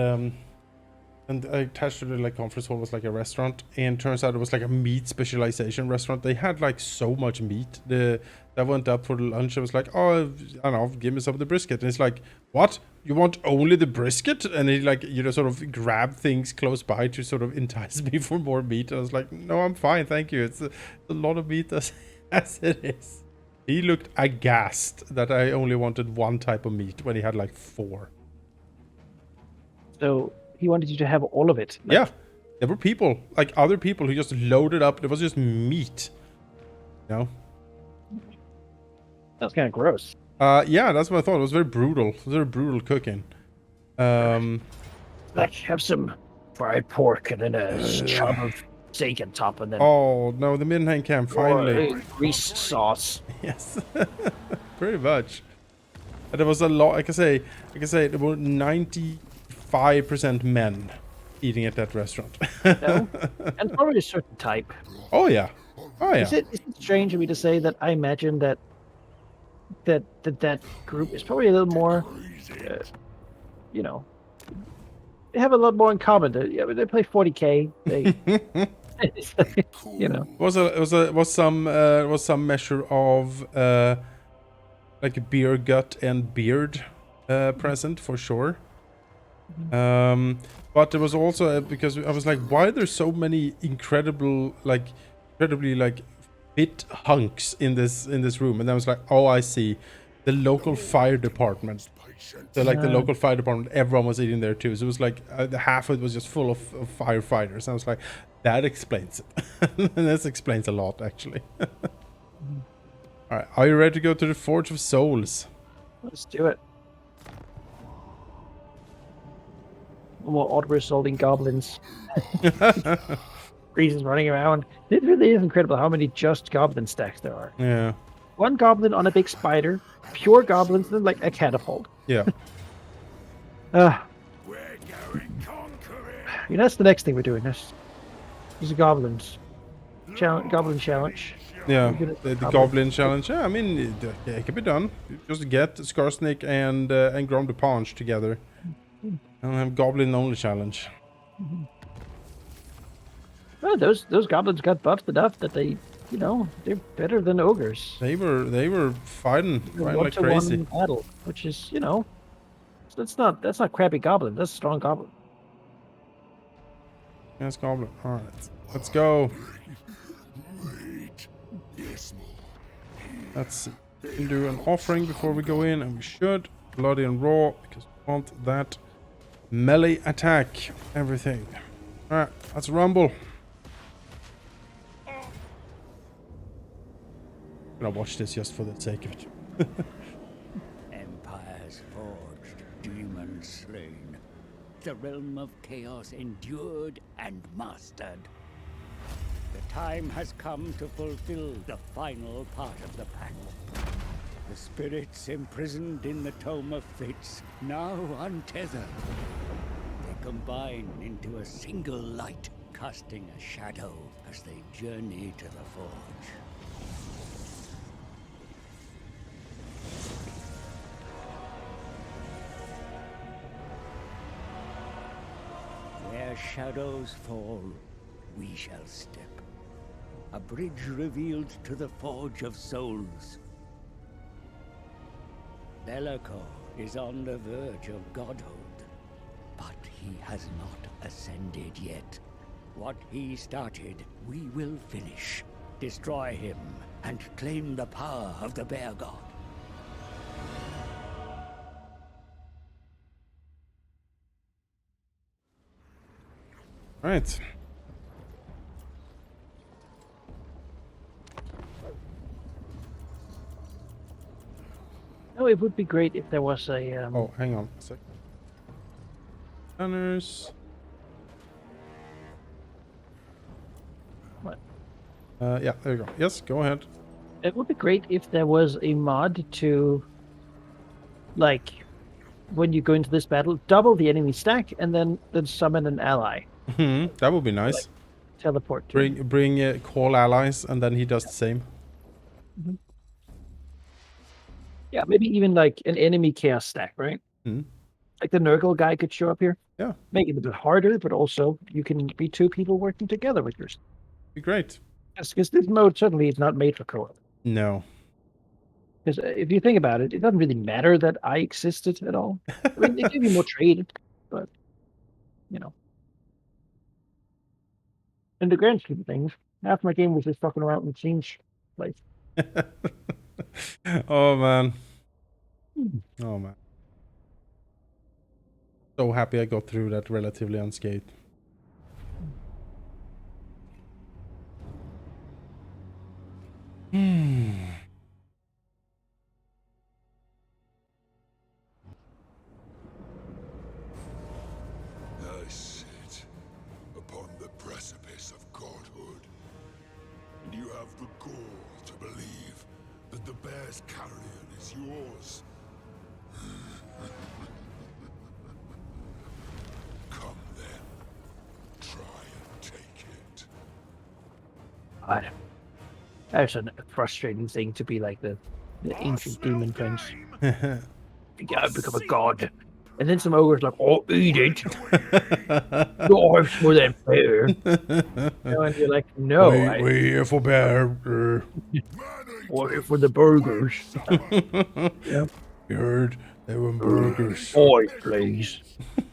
And attached to the like conference hall was like a restaurant, and turns out it was like a meat specialization restaurant. They had like so much meat. That went up for the lunch. I was like, oh, I don't know, give me some of the brisket. And it's like, what? You want only the brisket? And he like, you know, sort of grab things close by to sort of entice me for more meat. I was like, no, I'm fine, thank you. It's a lot of meat as it is. He looked aghast that I only wanted one type of meat when he had like 4. So he wanted you to have all of it. Like, Yeah, there were people, like other people who just loaded up. It was just meat, you know? That's kind of gross. Yeah, that's what I thought. It was very brutal. It was very brutal cooking. Like, have some fried pork and then a chub of steak on top, and then Oh, no, the Midnight Camp, finally. grease sauce. Yes, pretty much. And there was a lot, like I say, there were 95% men eating at that restaurant. No? And probably a certain type. Oh, yeah. Oh, yeah. Is it strange of me to say that I imagine that group is probably a little more, you know, they have a lot more in common. They play 40K. They, you know, was some measure of like a beer gut and beard present for sure. But there was also because I was like, why are there so many incredibly like fit hunks in this room? And I was like, oh, I see, the local fire department. So like the local fire department, everyone was eating there too. So it was like half of it was just full of firefighters. And I was like, that explains it. And this explains a lot, actually. All right, are you ready to go to the Forge of Souls? let's do it. More Ogre assaulting goblins. Reasons running around. It really is incredible how many just goblin stacks there are. Yeah. One goblin on a big spider, pure goblins, and like a catapult. Yeah. We're going conquering. You know, that's the next thing we're doing. There's goblins. Goblin challenge. Yeah, We're gonna- the Goblin Challenge. Yeah, I mean, it can be done. You just get Skarsnik and Grom the Paunch together. And have Goblin only challenge. Well, those goblins got buffed enough that they, you know, they're better than ogres. They were fighting like One-to-one crazy. battle, which is, you know, that's not crappy goblin. That's a strong goblin. Yes, Goblin. All right, let's go. Wait. Yes, Let's see. We can do an offering before we go in, and we should. Bloody and raw, because we want that melee attack. Everything. All right, let's rumble. I'm gonna watch this just for the sake of it. Empires forged, demons slain. The realm of chaos endured and mastered. The time has come to fulfill the final part of the pact. The spirits imprisoned in the Tome of Fates, now untethered. They combine into a single light, casting a shadow as they journey to the Forge. Where shadows fall, we shall step. A bridge revealed to the Forge of Souls. Belacor is on the verge of godhood, but he has not ascended yet. What he started, we will finish. Destroy him and claim the power of the Bear God. All right. No, it would be great if there was a. Oh, hang on a second. Banners. What? Yeah, there you go. Yes, go ahead. It would be great if there was a mod to, like, when you go into this battle, double the enemy stack and then summon an ally. That would be nice. Teleport. To him. Bring call allies, and then he does the same. Yeah, maybe even like an enemy chaos stack, right? Mhm. Like the Nurgle guy could show up here. Yeah. Make it a bit harder, but also you can be two people working together with yours. Be great. Because this mode certainly is not made for co-op. No. Because if you think about it, it doesn't really matter that I existed at all. I mean, it gave me more trade, but you know. In the grand scheme of things, half my game was just fucking around with Change place. Oh man. Oh man. So happy I got through that relatively unscathed. I sit upon the precipice of godhood, and you have the gall to believe that the bear's carrion is yours. Come then, try and take it. God. That's a frustrating thing to be like the ancient demon prince. You gotta become a god. And then some ogre's like, oh, eat it. You're for that bear. And you're like, no. We're here for bear. We're here for the burgers. Yeah. You heard? They were burgers. Boy, please.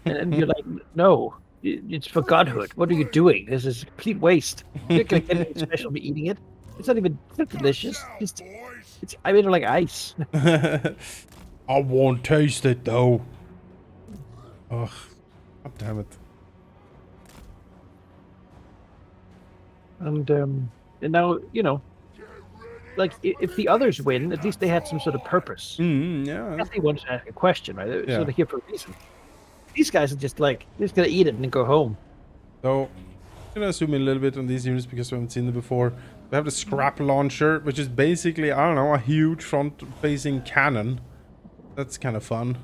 And you're like, no. It's for godhood. What are you doing? This is a complete waste. You're not gonna get anything special by eating it. It's not even delicious. I made it like ice. I won't taste it though. Ugh. God damn it. And now, you know, like if the others win, at least they had some sort of purpose. Yeah. They wanted to ask a question, right? They're Yeah. sort of here for a reason. These guys are just like, they're just gonna eat it and then go home. So, I'm gonna zoom in a little bit on these units because we haven't seen them before. We have the scrap launcher, which is basically, I don't know, a huge front-facing cannon. That's kind of fun.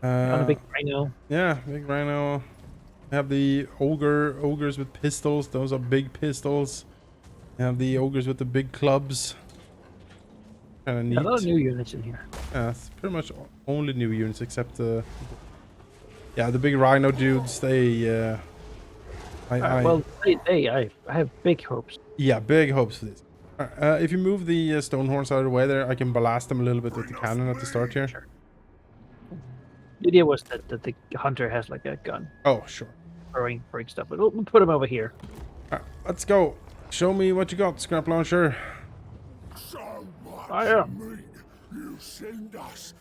On a big rhino. Yeah, big rhino. We have the ogres with pistols. Those are big pistols. We have the ogres with the big clubs. Kind of neat. A lot of new units in here. Yeah, it's pretty much only new units except yeah, the big rhino dudes. They Well, I have big hopes. yeah, big hopes for this. If you move the stone horns out of the way there, I can blast them a little bit with the cannon at the start here. Sure. The idea was that the hunter has like a gun, Oh, sure. throwing stuff. But we'll put him over here. Let's go. Show me what you got, scrap launcher. So much Fire. meat you send us.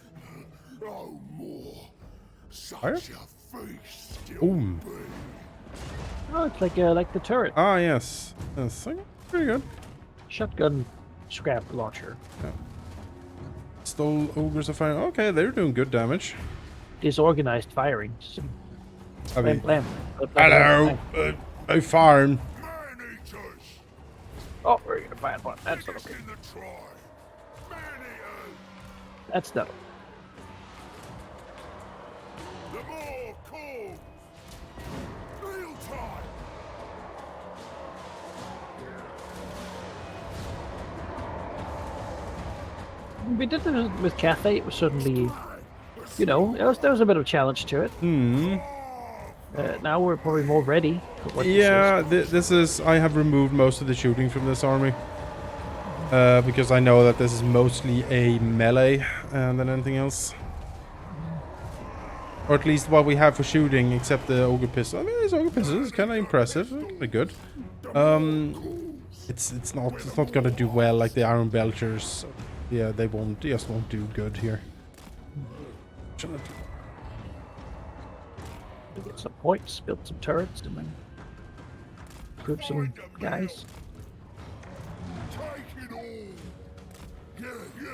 No more. Fire? Such a feast still Boom. be. Oh, it's like the turret. Ah, yes. Yes, okay, pretty good. Shotgun scrap launcher. Stole ogres of fire. Okay, they're doing good damage. Disorganized firing. I Blam, mean, blam. hello. I farm. Man-eaters. Oh, we're gonna find one. That's not okay. In the try. Man-eaters. That's not. The more calls. Real time. We did this with Cafe. It was certainly, you know, there was a bit of a challenge to it. Now we're probably more ready. For what Yeah, this is. I have removed most of the shooting from this army. Because I know that this is mostly a melee than anything else. Or at least what we have for shooting, except the ogre pistol. I mean, this ogre pistol is kind of impressive, pretty good. It's not gonna do well like the iron belchers. Yeah, they just won't do good here. Get some points, build some turrets, and then group some guys. Take it all. Yeah, yeah.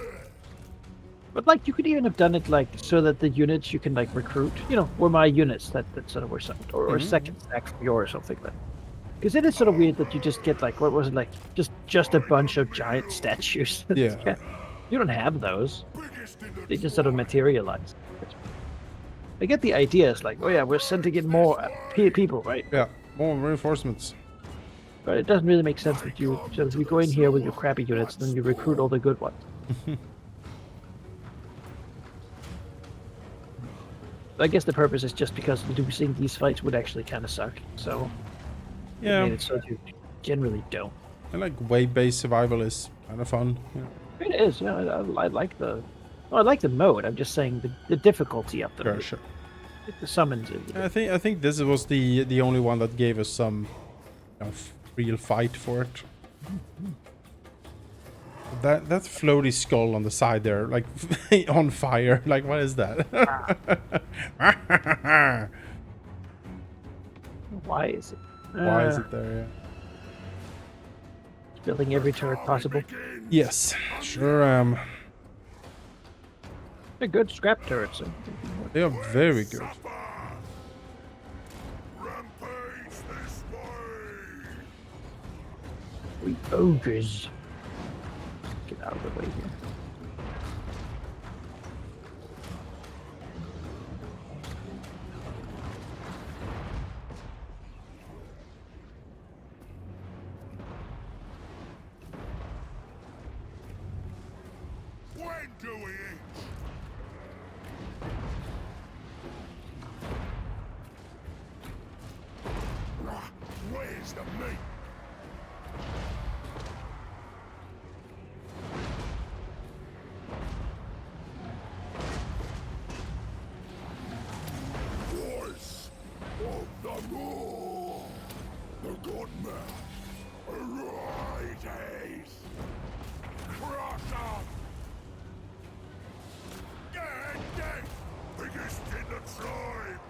But like, you could even have done it like so that the units you can like recruit, you know, were my units that sort of were sent, or second stack from yours, or something like that. Because it is sort of weird that you just get like, what was it, like just a bunch of giant statues. Yeah. You don't have those. Biggest in the They just sort of materialize. I get the idea. It's like, oh yeah, we're sending in more people, right? Yeah, more reinforcements. But it doesn't really make sense that you go in here with your crappy units, then you recruit all the good ones. I guess the purpose is just because losing these fights would actually kind of suck. So it Yeah, made it so you generally don't. and like wave-based survival is kind of fun. Yeah. It is. Yeah, I like the. Well, I like the mode. I'm just saying the difficulty of the Sure, mode. sure. The summons. I think this was the only one that gave us some real fight for it. That floaty skull on the side there, like on fire. Like, what is that? Why is it? Why is it there? Yeah. Building every turret possible. Yes, sure am. They're good scrap turrets. They are very good. Rampage this way! We ogres. Get out of the way here. When do we eat? Where's the meat? Voice of the law, the godman, arises. Crush up! Get! Biggest in the tribe!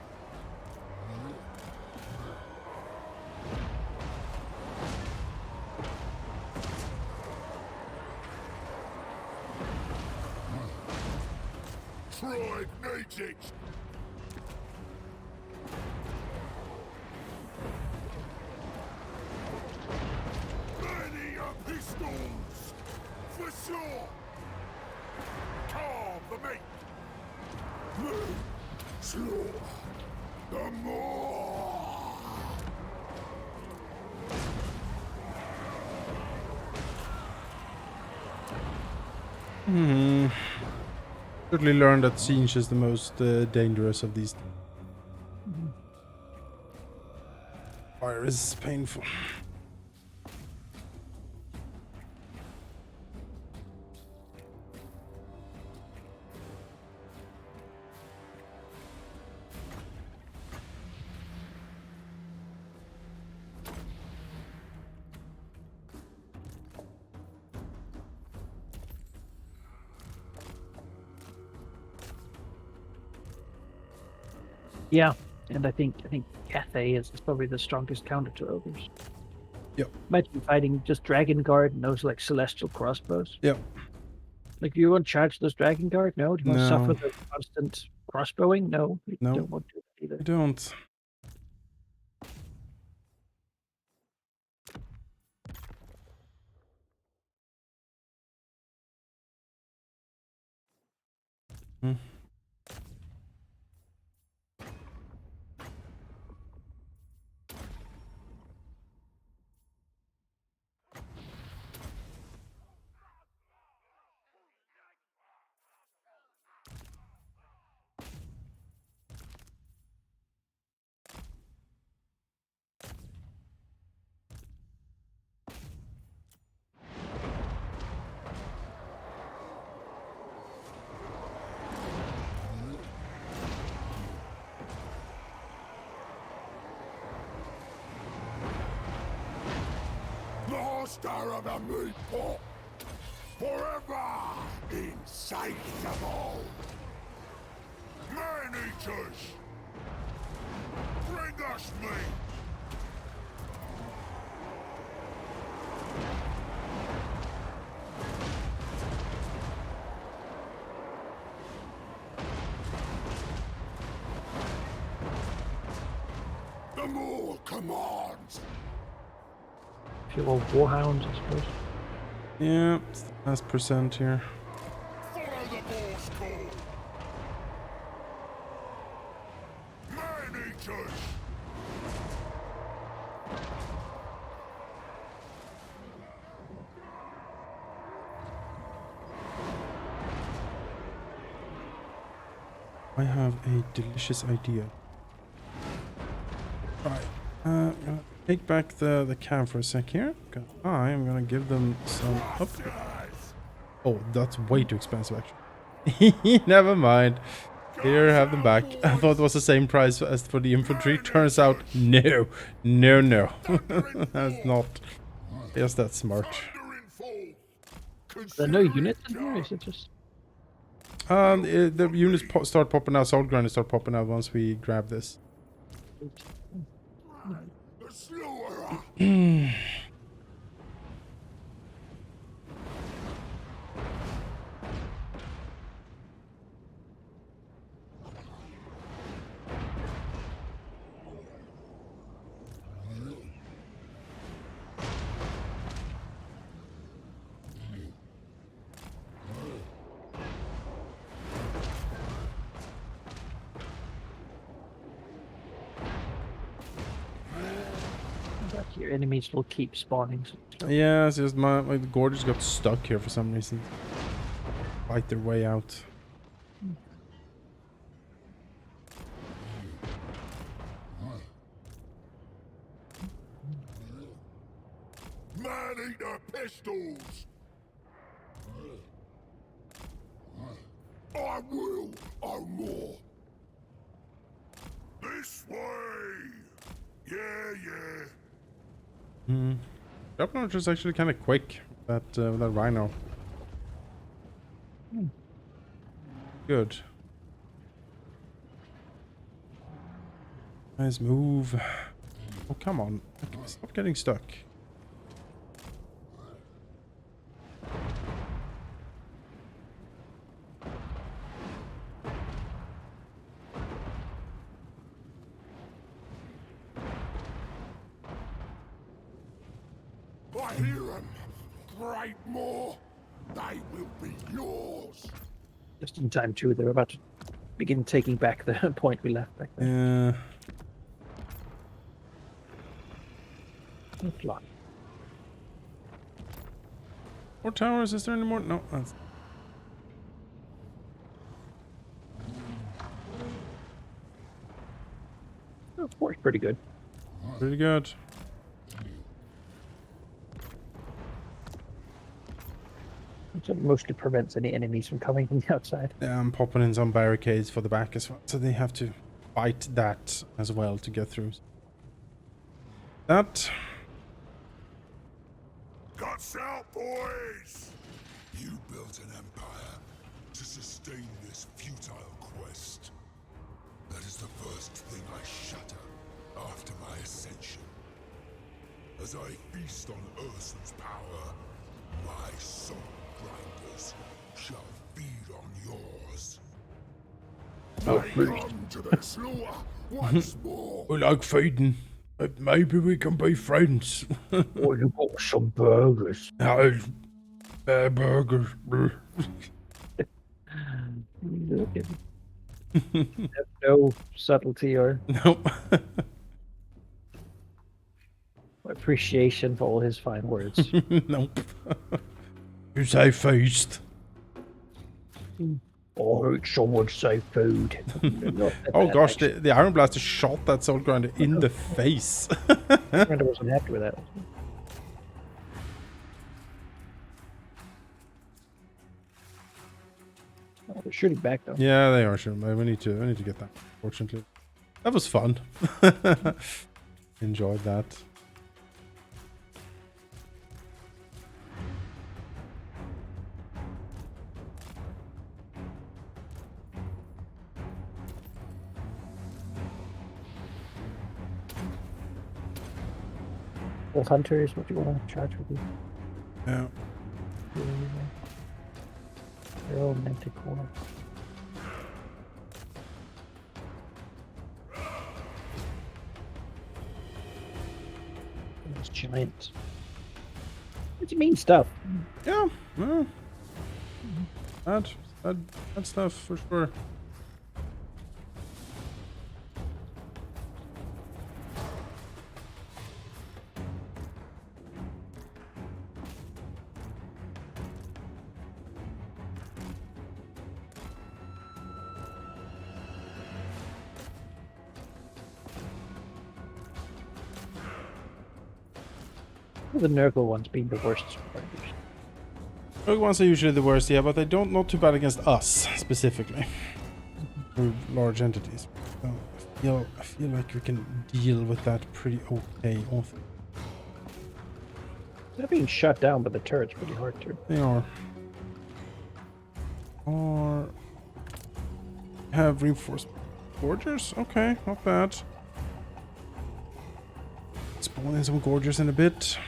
Tribe natives! Many a pistols! For sure! Carve the meat! Meat! Slaughter! The more! Quickly learned that Siege is the most dangerous of these. Fire is painful. Yeah, and I think Cathay is probably the strongest counter to ogres. Yep. Imagine fighting just Dragon Guard and those like celestial crossbows. Yep. Like, you want to charge those Dragon Guard? No. Do you want to suffer No. the constant crossbowing? No. You No. don't want to do that either. I don't. Hmm. Master of the meat pot! Forever insatiable! Man-eaters! Bring us meat! The more commands! Few old warhounds, I suppose. Yeah, it's the last percent here. Follow the boar's call! Man-eaters! I have a delicious idea. Right. I'm gonna take back the camp for a sec here. Because I am gonna give them some... Oh, that's way too expensive, actually. Never mind. Here, have them back. I thought it was the same price as for the infantry. Turns out, no. No. That's not. Yes, that's smart. There are no units in here? Is it just... The units start popping out. Soul grinders start popping out once we grab this. Back here, enemies will keep spawning. Yeah, it's just my gorges got stuck here for some reason. Fight their way out. Man-eater pistols! I will own more. This way! Yeah. Goblin Challenger is actually kind of quick. That rhino. Good. Nice move. Oh, come on. Stop getting stuck. I hear them. Great more. They will be yours. Just in time, too. They're about to begin taking back the point we left back there. Yeah. Fly. More towers? Is there any more? No. That's... Oh, four's pretty good. Pretty good. So it mostly prevents any enemies from coming from the outside. Yeah, I'm popping in some barricades for the back as well. So they have to fight that as well to get through. That. Guts out, boys! You built an empire to sustain this futile quest. That is the first thing I shatter after my ascension. As I feast on Urson's power, my soul grinders shall feed on yours. Come to the slaughter once more. We like feeding. Maybe we can be friends. Oh, you got some burgers. No, burgers. Look at no subtlety or Nope. appreciation for all his fine words. Nope. You say feast. I heard someone say food. Oh gosh, the Iron Blaster shot that Soul Grinder in the face. I wasn't happy with that. Oh, they're shooting back though. Yeah, they are shooting. We need to get that. Fortunately, that was fun. Enjoyed that. The hunters, what do you want to charge with you? Yeah. They're all manticore. Those giants. What do you mean stuff? Yeah. Well, bad stuff for sure. The Nurgle ones being the worst. Rogue ones are usually the worst, yeah, but they don't not too bad against us specifically. Or large entities. So I feel like we can deal with that pretty okay. They're being shut down by the turrets pretty hard too. They are. Or have reinforced gorgers? Okay, not bad. Spawn in some gorgers in a bit.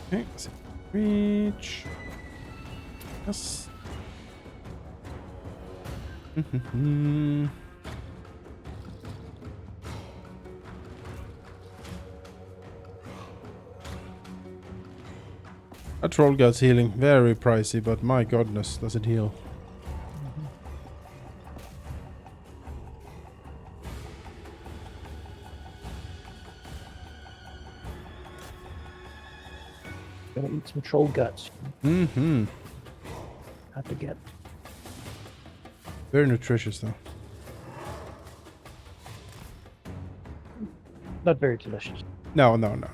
Okay, let's reach. Yes. A troll gets healing. Very pricey, but my goodness, does it heal. Gonna eat some troll guts. Mm-hmm. Have to get. Very nutritious, though. Not very delicious. No. And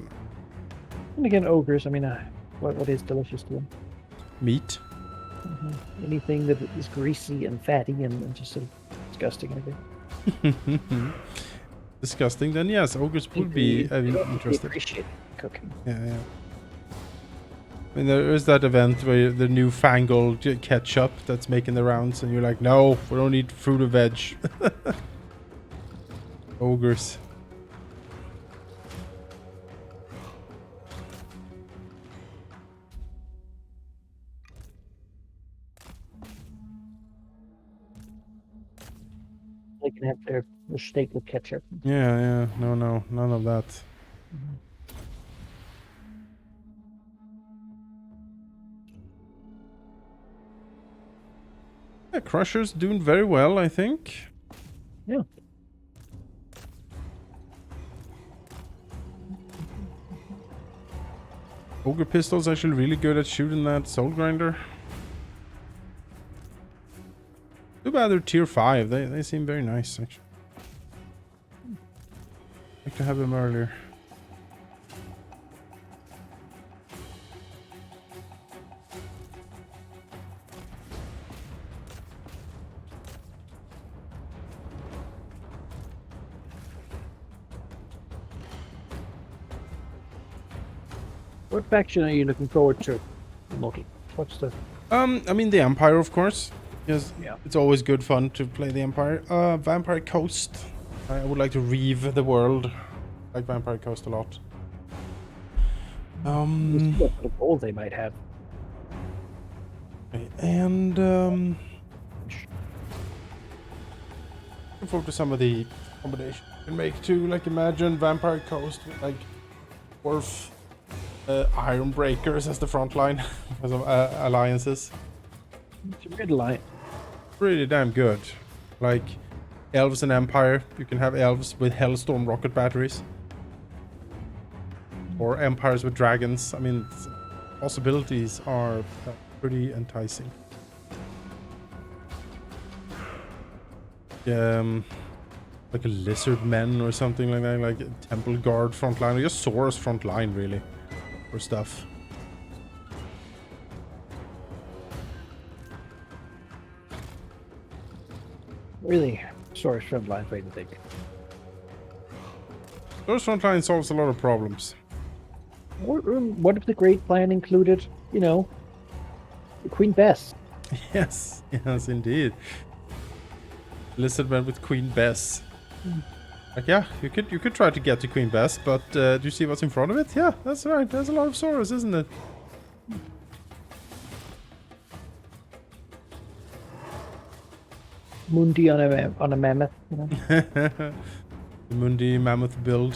again, ogres. I mean, what is delicious to them? Meat. Anything that is greasy and fatty and just sort of disgusting. I think. Disgusting. Then yes, ogres would be interesting. Appreciate cooking. Yeah. I mean, there is that event where the newfangled ketchup that's making the rounds, and you're like, no, we don't eat fruit or veg. Ogres. They can have their steak with ketchup. Yeah. No, none of that. Yeah, Crusher's doing very well, I think. Yeah. Ogre Pistol's actually really good at shooting that Soul Grinder. Too bad they're tier 5. They seem very nice, actually. I'd like to have them earlier. What faction are you looking forward to, Loki? What's the... I mean the Empire, of course. Because Yeah. it's always good fun to play the Empire. Vampire Coast. I would like to reave the world. I like Vampire Coast a lot. What sort of goal they might have? And looking forward to some of the combinations you can make too. Like imagine Vampire Coast with like dwarf Iron Breakers as the front line for some alliances. It's a weird line. Pretty damn good. Like elves and Empire, you can have elves with Hellstorm rocket batteries. Or empires with dragons. I mean, possibilities are pretty enticing. Like a lizard men or something like that, like a temple guard frontline, or just Saurus frontline really, for stuff. Really, source front line for anything. Those frontline solves a lot of problems. What if the great plan included, you know, Queen Bess? Yes, indeed. Lizard men with Queen Bess. Like yeah, you could try to get to Queen Bess, but do you see what's in front of it? Yeah, that's right. There's a lot of Saurus, isn't it? Mundi on a mammoth, you know. The Mundi mammoth build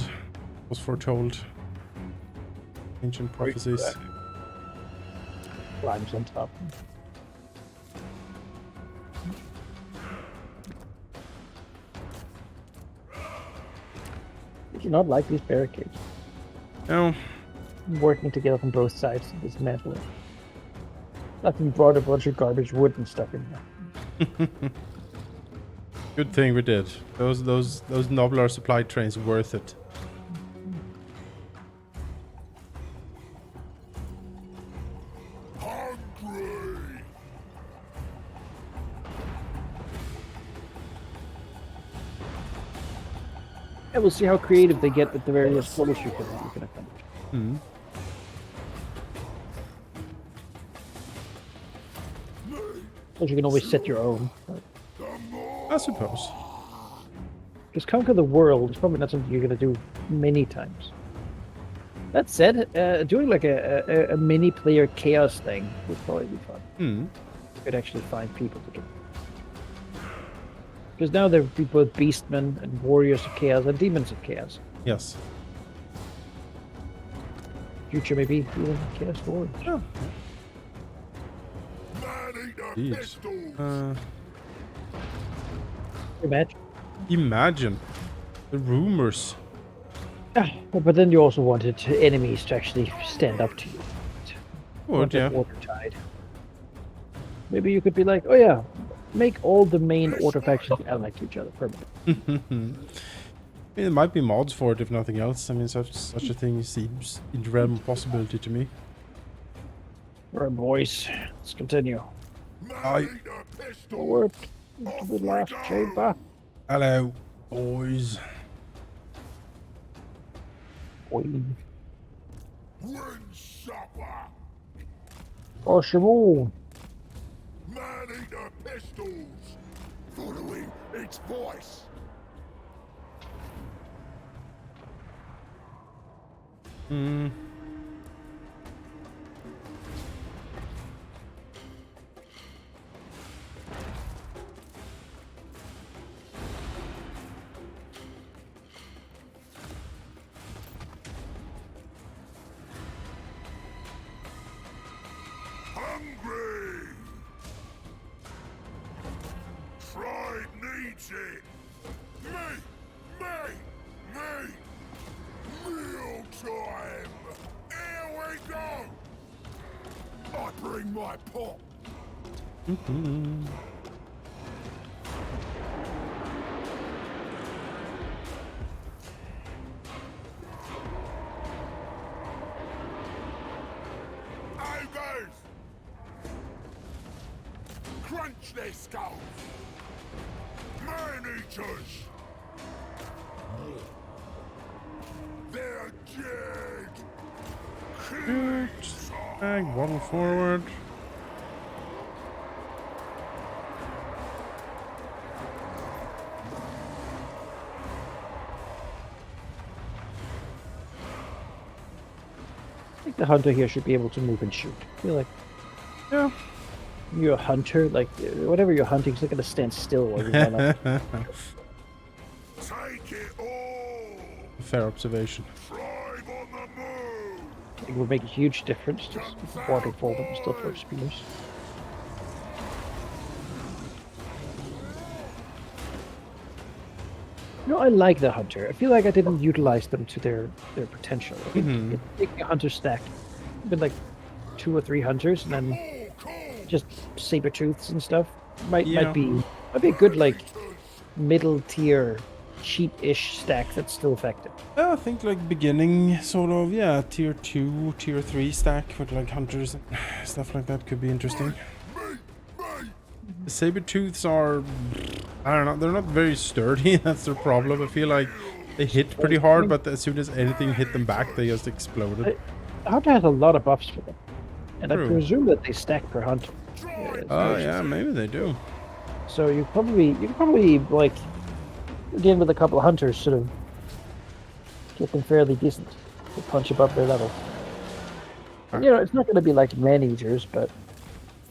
was foretold. Ancient prophecies. Climbs on top. Did you not like these barricades? No. Working together from both sides to dismantle it. Nothing brought a bunch of garbage wood and stuff in there. Good thing we did. Those nobler supply trains worth it. Hungry! Yeah, we'll see how creative they get with the various troubleshooting that you can accomplish. Hmm. Because you can always set your own. I suppose. Because conquer the world is probably not something you're going to do many times. That said, doing like a mini player chaos thing would probably be fun. Hmm. You could actually find people to do. Because now there would be both beastmen and warriors of chaos and demons of chaos. Yes. Future maybe even chaos warriors. Oh. Man-eater Indeed. pistols! Imagine. Imagine the rumors. But then you also wanted enemies to actually stand up to you. Would, yeah. Watertide. Maybe you could be like, oh yeah, make all the main order factions allied to each other permanently. There might be mods for it if nothing else. I mean, such a thing seems in the realm of possibility to me. Alright, boys, let's continue. Man-eater pistols! Forward into the last chamber. Hello, boys. Wind supper! Archibald. Man-eater pistols! Following its voice! Hmm. Hungry! Pride needs it! Me! Meal time! Here we go! I bring my pot! Ogres! Crunch their skulls! Man-eaters! They're dead! Good. Bag, waddle forward. I think the hunter here should be able to move and shoot. I feel like Yeah. you're a hunter, like whatever you're hunting is not going to stand still while you run up. Take it all! Fair observation. Tribe on the move! It would make a huge difference just walking forward and still throw spears. You know, I like the hunter. I feel like I didn't utilize them to their potential. I think taking a hunter stack, been like 2 or 3 hunters, and then just saber tooths and stuff might be a good like middle tier cheap-ish stack that's still effective. I think like beginning sort of, yeah, tier 2, tier 3 stack with like hunters and stuff like that could be interesting. The saber tooths are, I don't know, they're not very sturdy. That's their problem. I feel like they hit pretty hard, but as soon as anything hit them back, they just exploded. Hunter has a lot of buffs for them, and True. I presume that they stack per hunter. Oh yeah, maybe they do. So you could probably like again with a couple of hunters sort of get them fairly decent to punch above their level. And, you know, it's not going to be like man eaters, but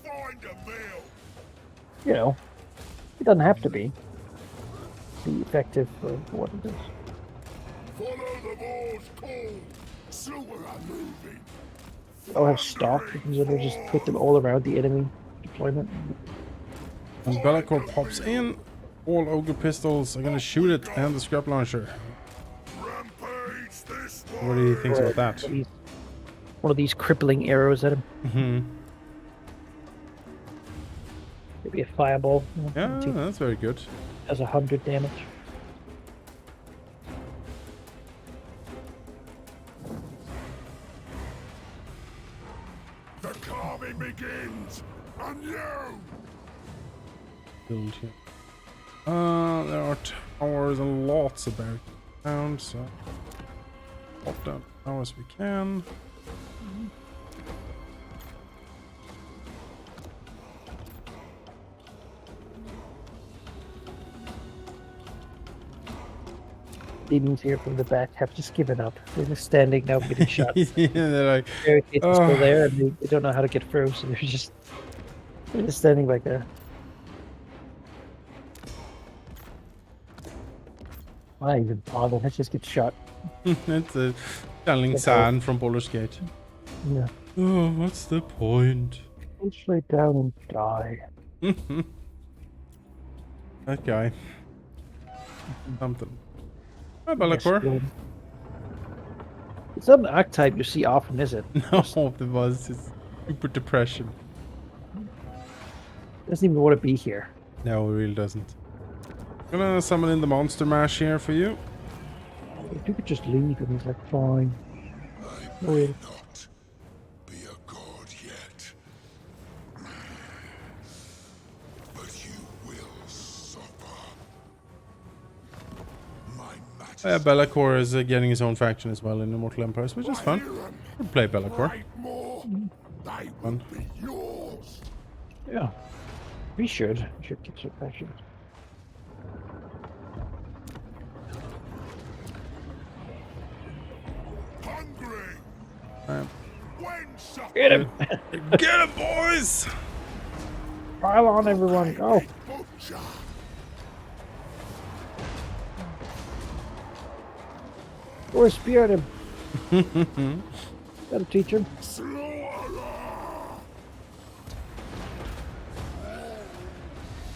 Find a meal! you know, it doesn't have to be effective for what it is. Follow the war's call. Silver are moving. I'll have stock. You can literally just put them all around the enemy deployment. And Be'lakor pops in. All ogre pistols are gonna shoot it and the scrap launcher. Rampage this way. What do you think about that? One of these crippling arrows at him. Mm-hmm. Maybe a fireball. Yeah, that's very good. Does 100 damage. The carving begins. And you. Build here. There are towers and lots of barricades around, so pop down now as we can. Demons here from the back have just given up. They're just standing now getting shot. Yeah, they're like, Barricades are still there and they don't know how to get through, so they're just standing back there. Why even bother? Let's just get shot. it's a channeling sand from Baldur's Gate. Yeah. Oh, what's the point? Go straight down and die. That guy. Something. Hi, Be'lakor. It's not an archetype you see often, is it? No, it was his super depression. Doesn't even want to be here. No, it really doesn't. Gonna summon in the monster mash here for you. If you could just leave, and he's like, fine. I Oh, may yeah. not be a god yet. But you will suffer. My majesty. Be'lakor is getting his own faction as well in Immortal Empires, which is fun. We'll play Be'lakor. Fight more. They will Fun. be yours. Yeah. We should. We should get some passion. Hungry. Um, When suffering. Get him! Get him, boys! Pile on, everyone. Go! Butcher. Or spear at him. That'll teach him. Slaughterer.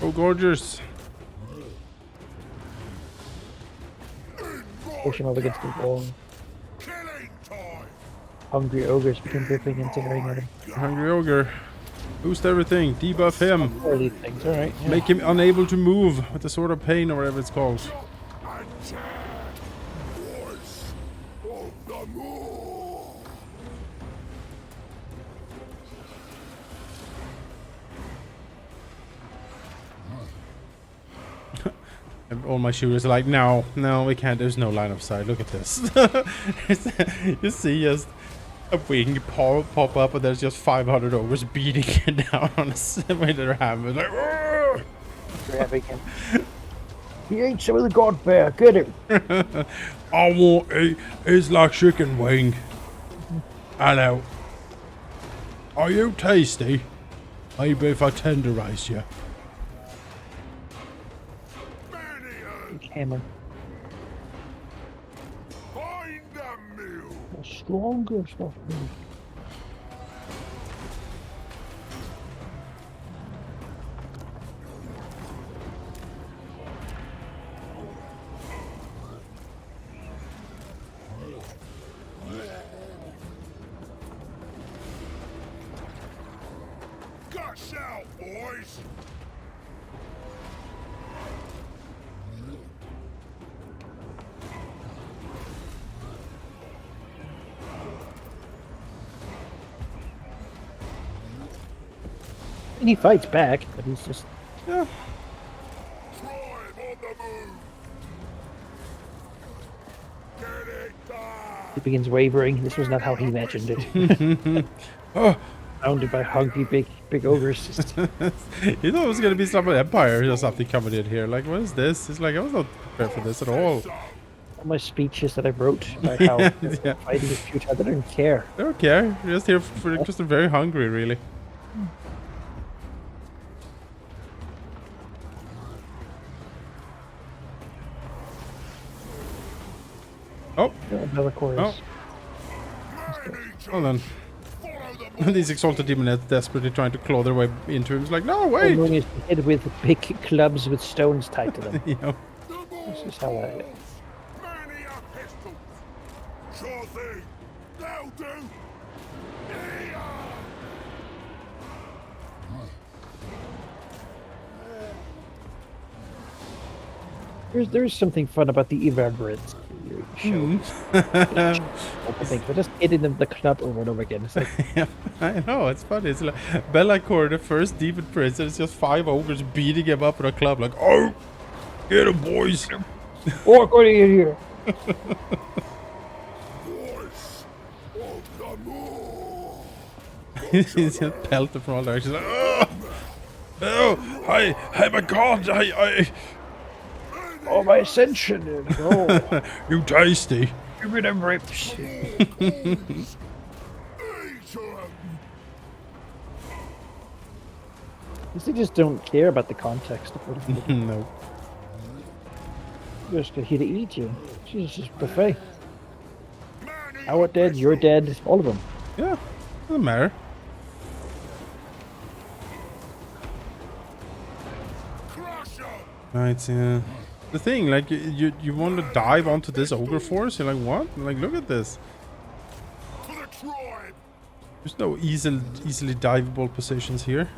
Oh, gorgeous. Push him up against the wall. Killing time. Hungry ogres begin ripping and tearing at him. Hungry Ogre. Boost everything. Debuff him. All these things, alright. Yeah. Make him unable to move with the Sword of Pain or whatever it's called. Attack. Voice of the moon. And all my shooters are like, no, we can't. There's no line of sight. Look at this. You see just a wing pop up and there's just 500 ogres beating it down on a with their hammer. Like, "Argh!" Grabbing him. He ain't some of the god bear. Get him. I want it's like chicken wing. Hello. Are you tasty? Maybe if I tenderize you. Hammer. Find the mill. The stronger stuff. Gush out, boys. And he fights back, but he's just Yeah. Tribe on the move. Get it done. he begins wavering. This was not how he imagined it. Oh, Surrounded by hungry big ogres. Just you thought it was gonna be some Empire or something coming in here. Like, what is this? It's like I was not prepared for this at all. all my speeches that I wrote about how Yeah. fighting is futile. They don't care. I don't care. We're just here for just very hungry, really. Oh, Bellacore is. hold on. These exalted demonettes desperately trying to claw their way into him. It's like, no, Oh, wait! no, he's hit with big clubs with stones tied to them. You know. This is how I. Many a pistol. Sure thing. They'll do. There's something fun about the reverberance you show. I think, but just hitting them the club over and over again. It's like, Yeah, I know, it's funny. It's like Bellacore, the first demon prince, and it's just 5 ogres beating him up with a club, like, oh, get him, boys. oh, go to here. Voice of the moon. He's just pelted from all directions. Like, oh, hi, my god, Oh, my ascension. Oh, you tasty. give me them rips. Eat 'em. They just don't care about the context of what it's No. just here to eat you. Jesus, it's buffet. Our dead, you're dead, all of them. Yeah, doesn't matter. Crush 'em. Right, yeah. The thing, like, you want to dive onto this ogre force? You're like, what? Like, look at this. For the tribe. There's no easily diveable positions here.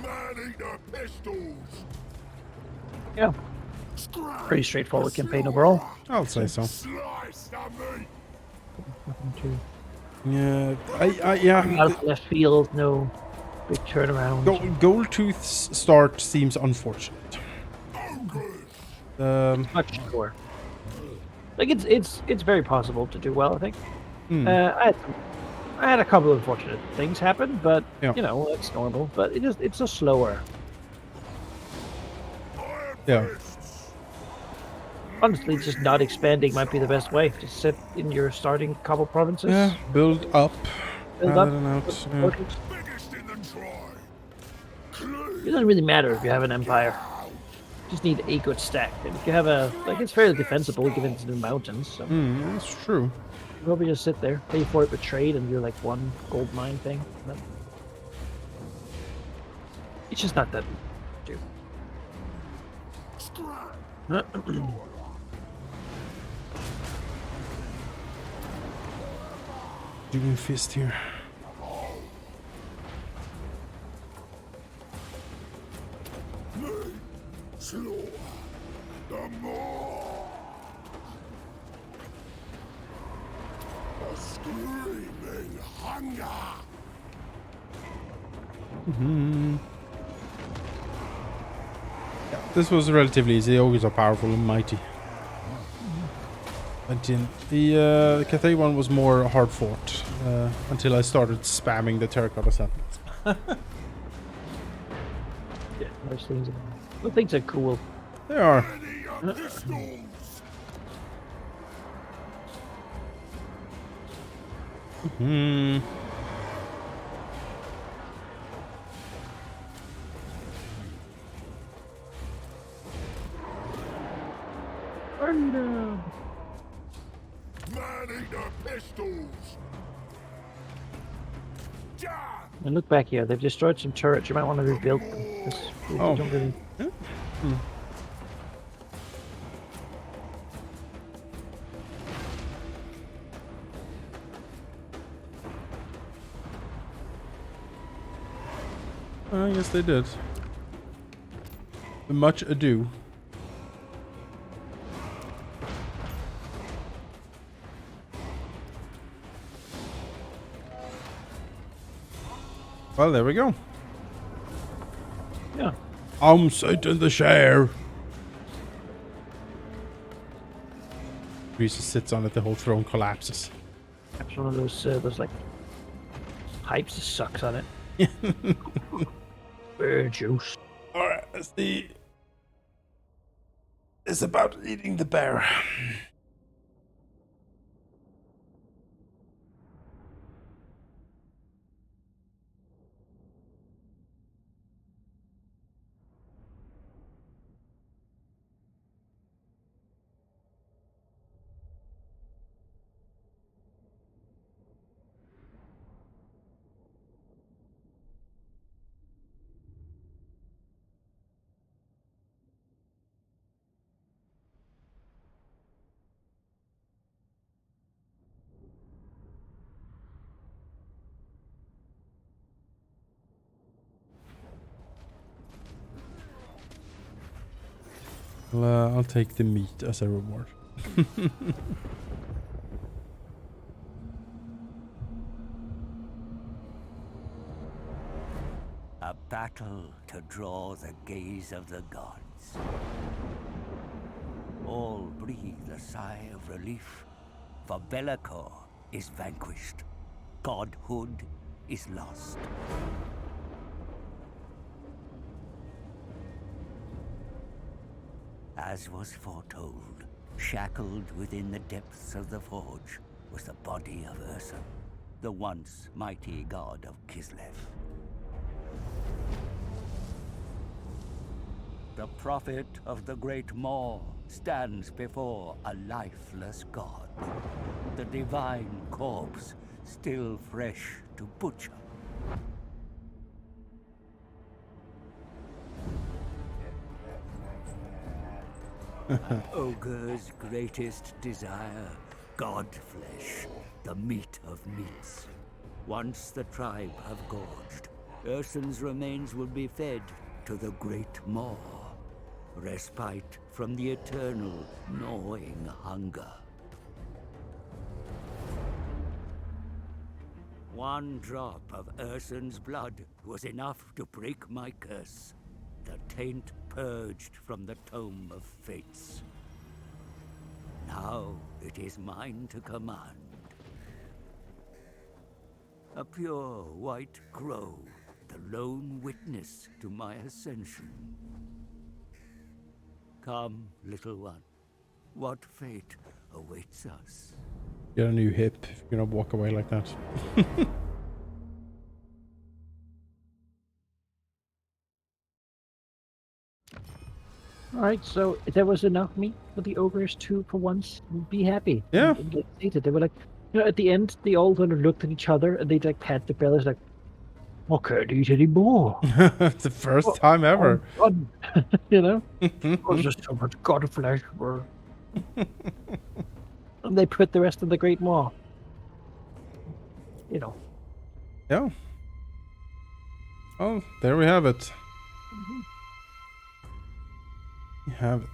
Man eater pistols. Yeah, pretty straightforward campaign overall. I'll say so. Slice the meat. Nothing too Yeah, yeah. out of left field, no big turnaround. Goldtooth's start seems unfortunate. Much sure. Like it's very possible to do well. I think. I had a couple of unfortunate things happen, but Yeah. you know it's normal. But it's a slower. Yeah. Honestly, just not expanding might be the best way. Just sit in your starting couple provinces. Yeah, build up. Build I up. don't know. put Yeah. fortress. Biggest in the tribe. It doesn't really matter if you have an empire. You just need a good stack. And if you have it's fairly defensible given it's in the mountains. So That's true. you probably just sit there, pay for it with trade, and do like one gold mine thing. But it's just not that. Do. Doing fist here. Slaughter the more. A screaming hunger. This was relatively easy. The ogres are powerful and mighty. The Cathay one was more hard fought until I started spamming the terracotta settlements. Yeah, those things are cool. They are. Many a pistols. Man eater pistols. Jab. And look back here. They've destroyed some turrets. You might want to rebuild them. They Oh. don't really. I guess they did. Much ado. Well, there we go. Yeah. I'm sitting the share. Greaser sits on it, the whole throne collapses. Perhaps one of those like pipes that sucks on it. Bear juice. Alright, it's about eating the bear. Well, I'll take the meat as a reward. A battle to draw the gaze of the gods. All breathe a sigh of relief, for Be'lakor is vanquished. Godhood is lost. As was foretold, shackled within the depths of the forge was the body of Ursa, the once mighty god of Kislev. The prophet of the Great Maw stands before a lifeless god, the divine corpse still fresh to butcher. Ogre's greatest desire, god flesh, the meat of meats. Once the tribe have gorged, Ursun's remains will be fed to the Great Maw. Respite from the eternal gnawing hunger. One drop of Ursun's blood was enough to break my curse. The taint purged from the tome of fates. Now it is mine to command. A pure white crow, the lone witness to my ascension. Come, little one. What fate awaits us? Get a new hip if you're gonna walk away like that. Alright, so there was enough meat for the ogres to, for once, be happy. Yeah. And get sated. They were like, at the end, they all kind of looked at each other and they'd like pat their bellies like, I can't eat any more. It's the first time ever. I'm done. There's just so much god flesh. And they put the rest of the Great Maw. Yeah. Oh, there we have it. We have it.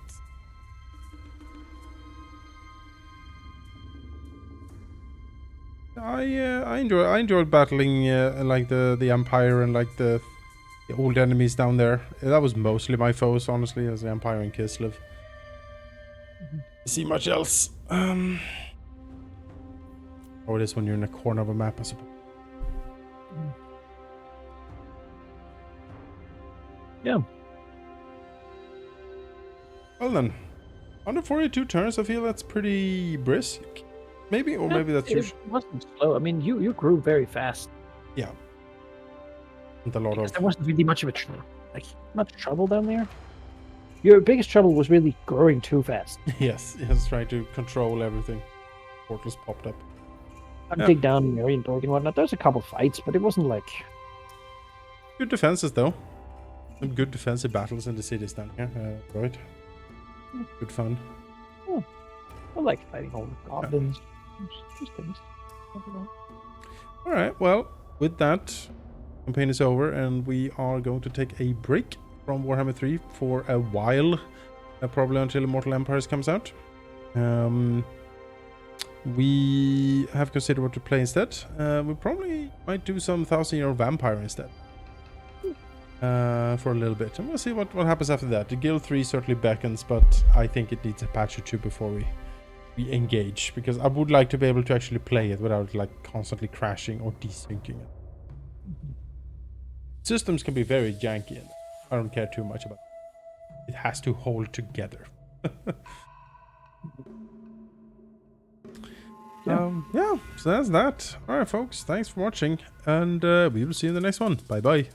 I enjoyed battling like the Empire and like the old enemies down there. That was mostly my foes, honestly, as the Empire and Kislev. See much else. Oh, it is when you're in a corner of a map, I suppose. Yeah. Well then, 142 turns. I feel that's pretty brisk. Maybe, or maybe that's your. It wasn't slow. I mean, you grew very fast. Yeah. And a lot Because of. there wasn't really much of much trouble down there. Your biggest trouble was really growing too fast. Yes, trying to control everything. Portals popped up. I'd dig down in Marienburg and whatnot. There was a couple fights, but it wasn't like. Good defenses though. Some good defensive battles in the cities down here. Right. Good fun. I like fighting all the goblins. Just things. Alright, well, with that, campaign is over and we are going to take a break from Warhammer 3 for a while. Probably until Immortal Empires comes out. We have considered what to play instead. We probably might do some 1000-Year Vampire instead. For a little bit. And we'll see what happens after that. The Guild 3 certainly beckons, but I think it needs a patch or two before we engage. Because I would like to be able to actually play it without like constantly crashing or desyncing it. systems can be very janky, and I don't care too much about it. It has to hold together. Yeah, so that's that. Alright folks, thanks for watching, and we will see you in the next one. Bye bye.